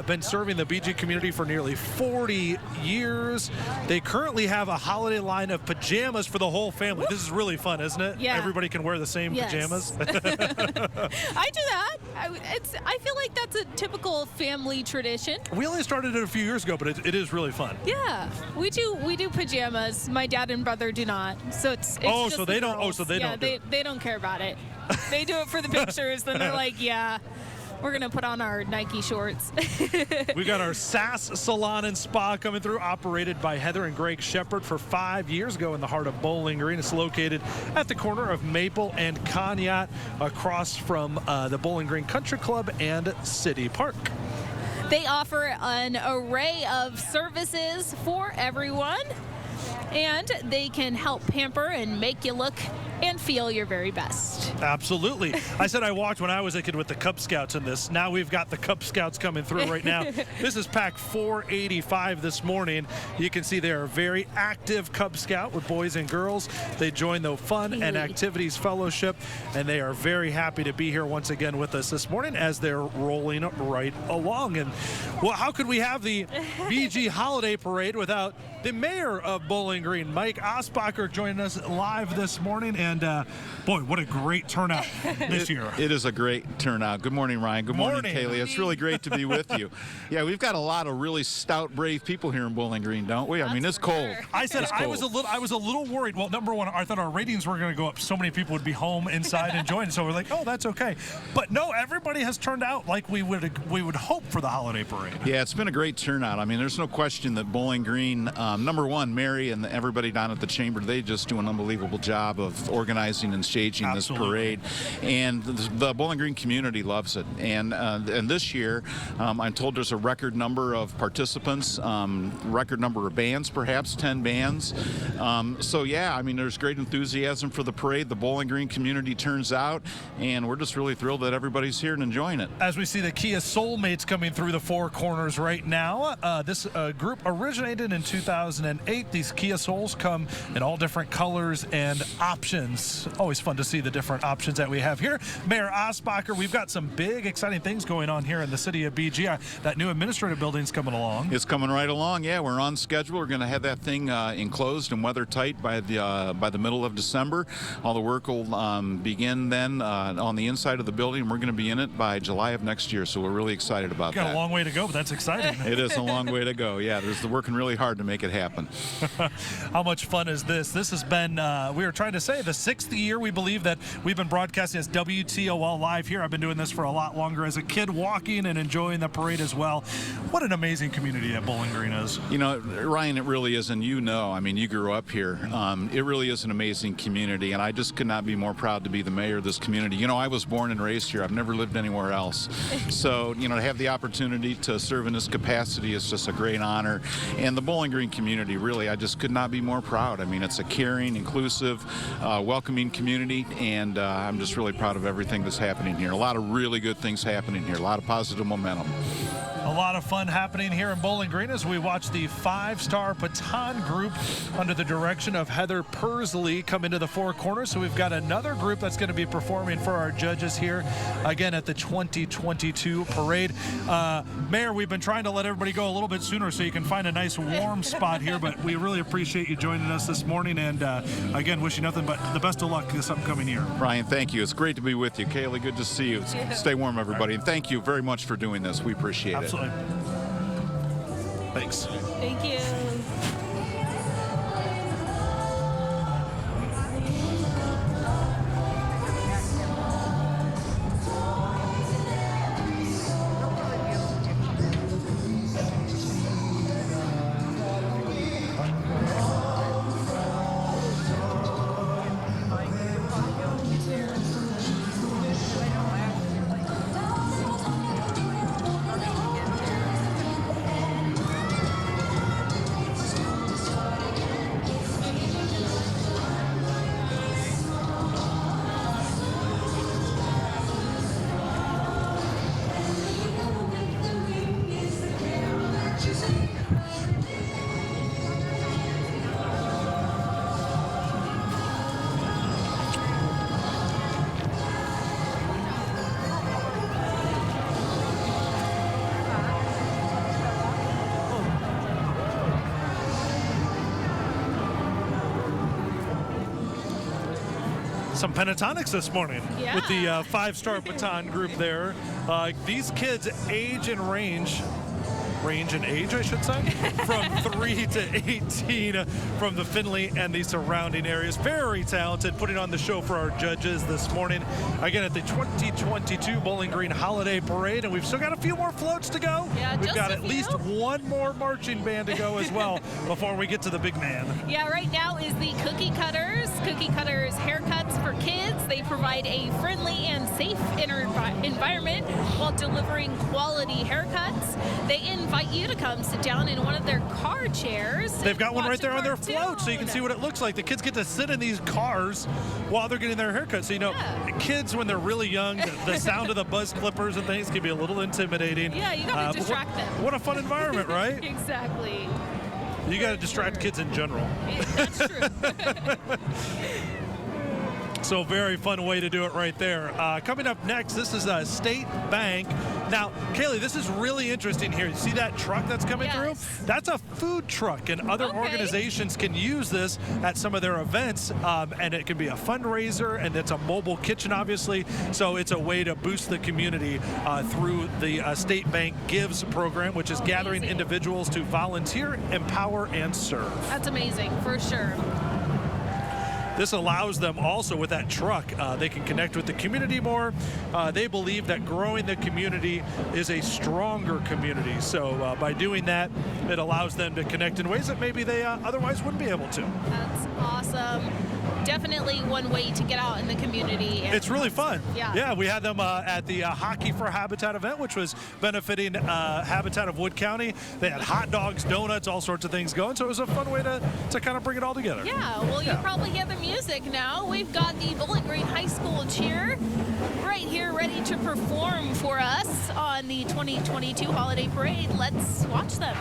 been serving the BG community for nearly 40 years. They currently have a holiday line of pajamas for the whole family. This is really fun, isn't it? Yeah. Everybody can wear the same pajamas. I do that. I feel like that's a typical family tradition. We only started it a few years ago, but it is really fun. Yeah, we do pajamas. My dad and brother do not. So it's Oh, just so the they don't. Oh, girls. so they don't. They don't care about it. They do it for the pictures. Then they're like, yeah, we're gonna put on our Nike shorts. We got our Sass Salon and Spa coming through, operated by Heather and Greg Shepard for 5 years ago in the heart of Bowling Green. It's located at the corner of Maple and Conneaut, across from the Bowling Green Country Club and City Park. They offer an array of services for everyone, and they can help pamper and make you look and feel your very best. Absolutely. I said I walked when I was a kid with the Cub Scouts in this. Now we've got the Cub Scouts coming through right now. This is pack 485 this morning. You can see they are a very active Cub Scout with boys and girls. They join the Fun and Activities Fellowship, and they are very happy to be here once again with us this morning as they're rolling right along. And well, how could we have the BG Holiday Parade without the mayor of Bowling Green, Mike Osbacher, joining us live this morning? And boy, what a great turnout this year. It is a great turnout. Good morning, Ryan. Good morning, Caylee. It's really great to be with you. Yeah, we've got a lot of really stout, brave people here in Bowling Green, don't we? I mean, it's cold. I said I was a little worried. Well, number one, I thought our ratings were going to go up. So many people would be home inside enjoying. So we're like, oh, that's okay. But no, everybody has turned out like we would hope for the holiday parade. Yeah, it's been a great turnout. I mean, there's no question that Bowling Green, number one, Mary and everybody down at the chamber, they just do an unbelievable job of organizing and staging this parade. And the Bowling Green community loves it. And this year, I'm told there's a record number of participants, record number of bands, perhaps 10 bands. So yeah, I mean, there's great enthusiasm for the parade. The Bowling Green community turns out, and we're just really thrilled that everybody's here and enjoying it. As we see the Kia Soulmates coming through the four corners right now, this group originated in 2008. These Kia Souls come in all different colors and options. Always fun to see the different options that we have here. Mayor Osbacher, we've got some big, exciting things going on here in the city of BG. That new administrative building's coming along. It's coming right along. Yeah, we're on schedule. We're going to have that thing enclosed and weather tight by the middle of December. All the work will begin then on the inside of the building. We're going to be in it by July of next year, so we're really excited about that. Got a long way to go, but that's exciting. It is a long way to go. Yeah, they're working really hard to make it happen. How much fun is this? This has been, we were trying to say, the 6th year we believe that we've been broadcasting as WTOL live here. I've been doing this for a lot longer as a kid, walking and enjoying the parade as well. What an amazing community that Bowling Green is. You know, Ryan, it really is, and you know, I mean, you grew up here. It really is an amazing community, and I just could not be more proud to be the mayor of this community. You know, I was born and raised here. I've never lived anywhere else. So, you know, to have the opportunity to serve in this capacity is just a great honor. And the Bowling Green community, really, I just could not be more proud. I mean, it's a caring, inclusive, welcoming community, and I'm just really proud of everything that's happening here. A lot of really good things happening here, a lot of positive momentum. A lot of fun happening here in Bowling Green as we watch the 5-star Baton group under the direction of Heather Persley come into the four corners. So we've got another group that's going to be performing for our judges here again at the 2022 parade. Mayor, we've been trying to let everybody go a little bit sooner so you can find a nice warm spot here, but we really appreciate you joining us this morning, and again, wish you nothing but the best of luck this upcoming year. Ryan, thank you. It's great to be with you. Caylee, good to see you. Stay warm, everybody, and thank you very much for doing this. We appreciate it. Absolutely. Thanks. Thank you. Some pentatonics this morning with the 5-star Baton group there. These kids age and range in age, I should say, from 3 to 18 from the Findlay and the surrounding areas. Very talented, putting on the show for our judges this morning. Again, at the 2022 Bowling Green Holiday Parade, and we've still got a few more floats to go. Yeah, we've got at least one more marching band to go as well before we get to the big man. Yeah, right now is the Cookie Cutters. Cookie Cutters haircuts for kids. They provide a friendly and safe environment while delivering quality haircuts. They invite you to come sit down in one of their car chairs. They've got one watch right there a on their float, cartoon. so you can see what it looks like. The kids get to sit in these cars while they're getting their haircut. So, kids, when they're really young, the sound of the buzz clippers and things can be a little intimidating. Yeah, you got to distract them. What a fun environment, right? Exactly. You got to distract kids in general. That's true. So very fun way to do it right there. Coming up next, this is State Bank. Now, Caylee, this is really interesting here. You see that truck that's coming through? That's a food truck, and other organizations can use this at some of their events, and it can be a fundraiser, and it's a mobile kitchen, obviously. So it's a way to boost the community through the State Bank Gives program, which is gathering individuals to volunteer, empower, and serve. That's amazing, for sure. This allows them also with that truck, they can connect with the community more. They believe that growing the community is a stronger community. So by doing that, it allows them to connect in ways that maybe they otherwise wouldn't be able to. That's awesome. Definitely one way to get out in the community. It's really fun. Yeah, we had them at the Hockey for Habitat event, which was benefiting Habitat of Wood County. They had hot dogs, donuts, all sorts of things going. So it was a fun way to kind of bring it all together. Yeah, well, you probably hear the music now. We've got the Bowling Green High School cheer right here ready to perform for us on the 2022 Holiday Parade. Let's watch them.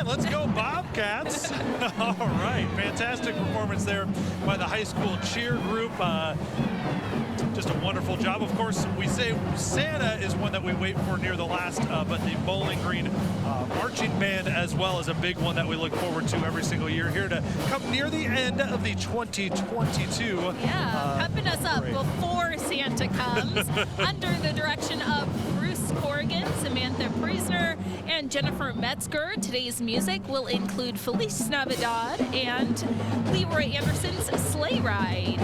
Let's go Bobcats. All right, fantastic performance there by the high school cheer group. Just a wonderful job. Of course, we say Santa is one that we wait for near the last, but the Bowling Green marching band as well is a big one that we look forward to every single year, here to come near the end of the 2022. Yeah, pepping us up parade. Before Santa comes, under the direction of Bruce Corrigan, Samantha Priesner, and Jennifer Metzger. Today's music will include Feliz Navidad and Leroy Anderson's Sleigh Ride.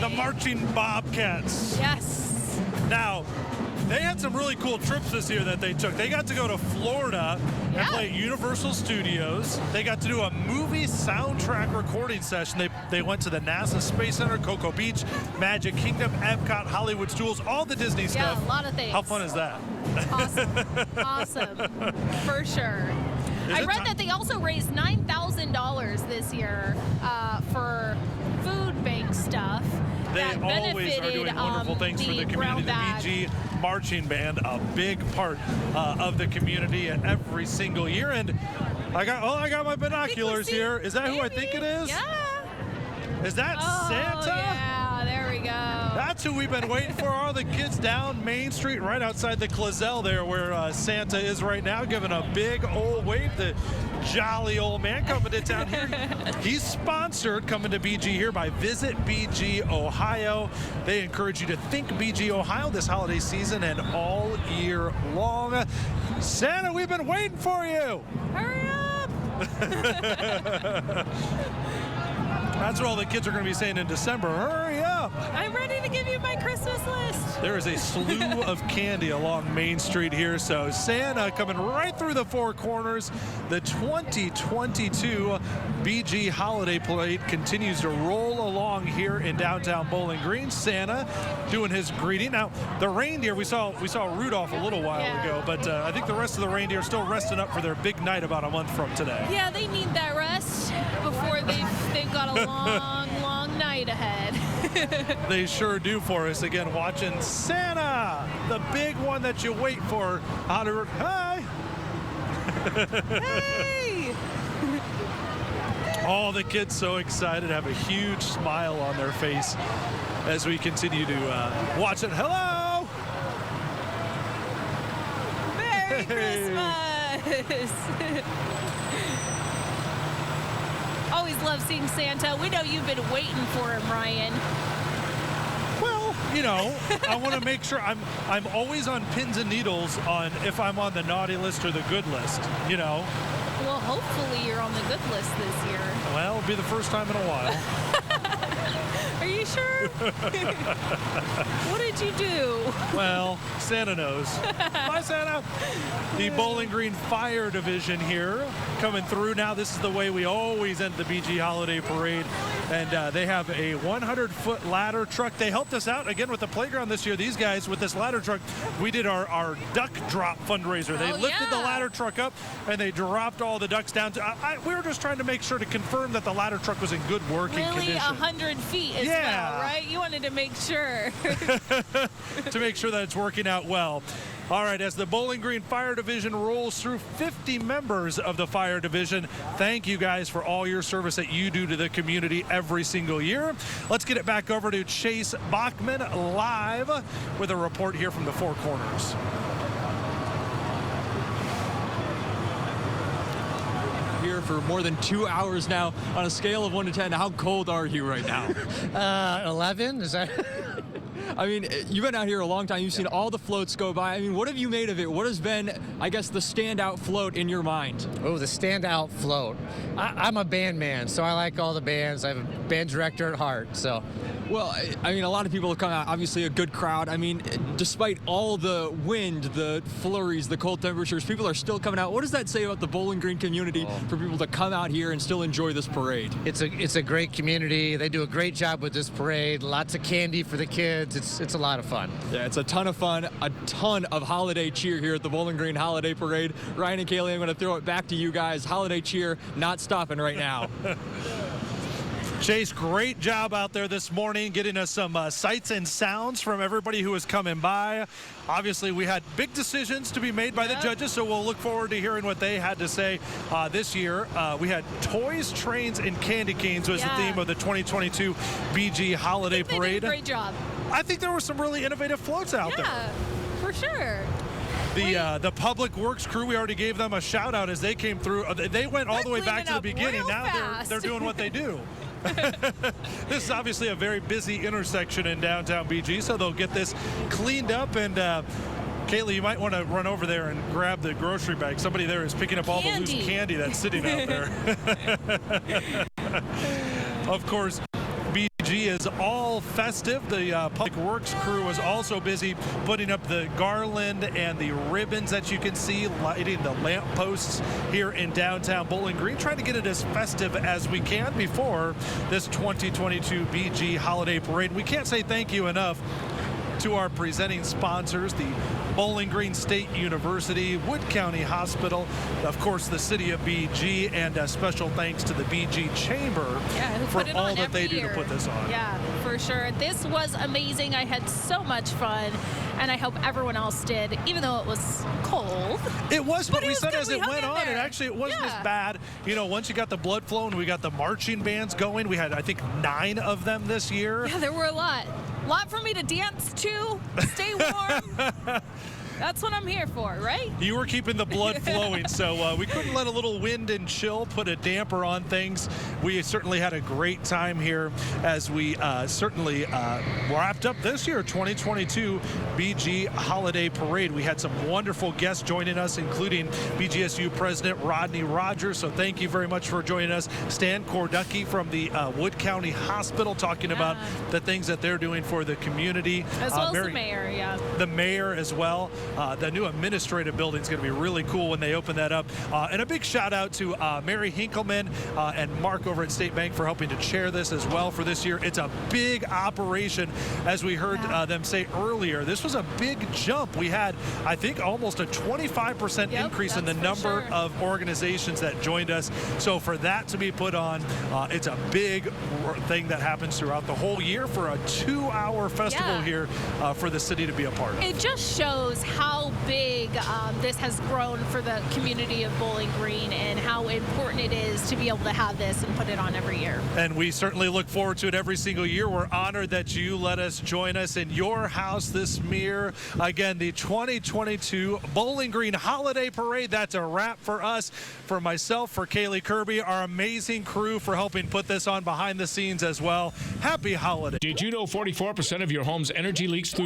the marching Bobcats. Yes. Now, they had some really cool trips this year that they took. They got to go to Florida and play at Universal Studios. They got to do a movie soundtrack recording session. They went to the NASA Space Center, Cocoa Beach, Magic Kingdom, Epcot, Hollywood Studios, all the Disney stuff. Yeah, a lot of things. How fun is that? Awesome. Awesome. For sure. I read that they also raised $9,000 this year for food bank stuff. They that always are benefited, doing wonderful things for the community. brown The bag. BG Marching Band, a big part of the community every single year. And I got my binoculars here. Is that who I think it is? Yeah. Is that Santa? Yeah, there we go. That's who we've been waiting for. All the kids down Main Street, right outside the Clazel there, where Santa is right now, giving a big old wave. The jolly old man coming to town here. He's sponsored, coming to BG here by Visit BG Ohio. They encourage you to think BG Ohio this holiday season and all year long. Santa, we've been waiting for you. Hurry up. That's what all the kids are going to be saying in December. Hurry up. I'm ready to give you my Christmas list. There is a slew of candy along Main Street here. So Santa coming right through the four corners. The 2022 BG Holiday Parade continues to roll along here in downtown Bowling Green. Santa doing his greeting. Now, the reindeer, we saw Rudolph a little while ago, but I think the rest of the reindeer are still resting up for their big night about a month from today. Yeah, they need that rest before they've got a long night ahead. They sure do for us. Again, watching Santa, the big one that you wait for. Hi. Hey! All the kids so excited, have a huge smile on their face as we continue to watch it. Hello! Merry Christmas! Always love seeing Santa. We know you've been waiting for him, Ryan. Well, you know, I want to make sure I'm always on pins and needles on if I'm on the naughty list or the good list, you know. Well, hopefully you're on the good list this year. Well, it'll be the first time in a while. Are you sure? What did you do? Well, Santa knows. Bye, Santa. The Bowling Green Fire Division here coming through now. This is the way we always end the BG Holiday Parade. And they have a 100-foot ladder truck. They helped us out again with the playground this year. These guys with this ladder truck, we did our duck drop fundraiser. They lifted the ladder truck up and they dropped all the ducks down. We were just trying to make sure to confirm that the ladder truck was in good working condition. Really, 100 feet as well, right? You wanted to make sure. To make sure that it's working out well. All right, as the Bowling Green Fire Division rolls through 50 members of the Fire Division, thank you guys for all your service that you do to the community every single year. Let's get it back over to Chase Bachman live with a report here from the Four Corners. Here for more than 2 hours now. On a scale of 1 to 10, how cold are you right now? 11, is that? I mean, you've been out here a long time. You've seen all the floats go by. I mean, what have you made of it? What has been, I guess, the standout float in your mind? Oh, the standout float. I'm a band man, so I like all the bands. I'm a band director at heart, so. Well, I mean, a lot of people have come out, obviously a good crowd. I mean, despite all the wind, the flurries, the cold temperatures, people are still coming out. What does that say about the Bowling Green community for people to come out here and still enjoy this parade? It's a great community. They do a great job with this parade. Lots of candy for the kids. It's a lot of fun. Yeah, it's a ton of fun, a ton of holiday cheer here at the Bowling Green Holiday Parade. Ryan and Caylee, I'm going to throw it back to you guys. Holiday cheer not stopping right now. Chase, great job out there this morning getting us some sights and sounds from everybody who was coming by. Obviously, we had big decisions to be made by the judges, so we'll look forward to hearing what they had to say this year. We had toys, trains, and candy canes was the theme of the 2022 BG Holiday Parade. They did a great job. I think there were some really innovative floats out there. Yeah, for sure. The Public Works crew, we already gave them a shout out as they came through. They went all the way back to the beginning. Now they're doing what they do. This is obviously a very busy intersection in downtown BG, so they'll get this cleaned up. And Caylee, you might want to run over there and grab the grocery bag. Somebody there is picking up all the loose candy that's sitting out there. Of course, BG BG is all festive. The Public Works crew is also busy putting up the garland and the ribbons that you can see, lighting the lamp posts here in downtown Bowling Green, trying to get it as festive as we can before this 2022 BG Holiday Parade. We can't say thank you enough to our presenting sponsors, the Bowling Green State University, Wood County Hospital, of course the City of BG, and a special thanks to the BG Chamber for all that they do to put this on. Yeah, for sure. This was amazing. I had so much fun, and I hope everyone else did, even though it was cold. It was, but we was said good. as it went on, and actually it wasn't as bad. You know, once you got the blood flow and we got the marching bands going, we had, I think, 9 of them this year. Yeah, there were a lot. A lot for me to dance to, stay warm. That's what I'm here for, right? You were keeping the blood flowing, so we couldn't let a little wind and chill put a damper on things. We certainly had a great time here as we certainly wrapped up this year, 2022 BG Holiday Parade. We had some wonderful guests joining us, including BGSU President Rodney Rogers. So thank you very much for joining us. Stan Korducki from the Wood County Hospital, talking about the things that they're doing for the community. As well as the mayor, The mayor as well. The new administrative building is going to be really cool when they open that up. And a big shout out to Mary Hinkleman and Mark over at State Bank for helping to chair this as well for this year. It's a big operation, as we heard them say earlier. This was a big jump. We had, I think, almost a 25% increase in the number of organizations that joined us. So for that to be put on, it's a big thing that happens throughout the whole year for a 2-hour festival here for the city to be a part of. It just shows how big this has grown for the community of Bowling Green and how important it is to be able to have this and put it on every year. And we certainly look forward to it every single year. We're honored that you let us join us in your house this year. Again, the 2022 Bowling Green Holiday Parade. That's a wrap for us. For myself, for Caylee Kirby, our amazing crew for helping put this on behind the scenes as well. Happy holidays. Did you know 44% of your home's energy leaks through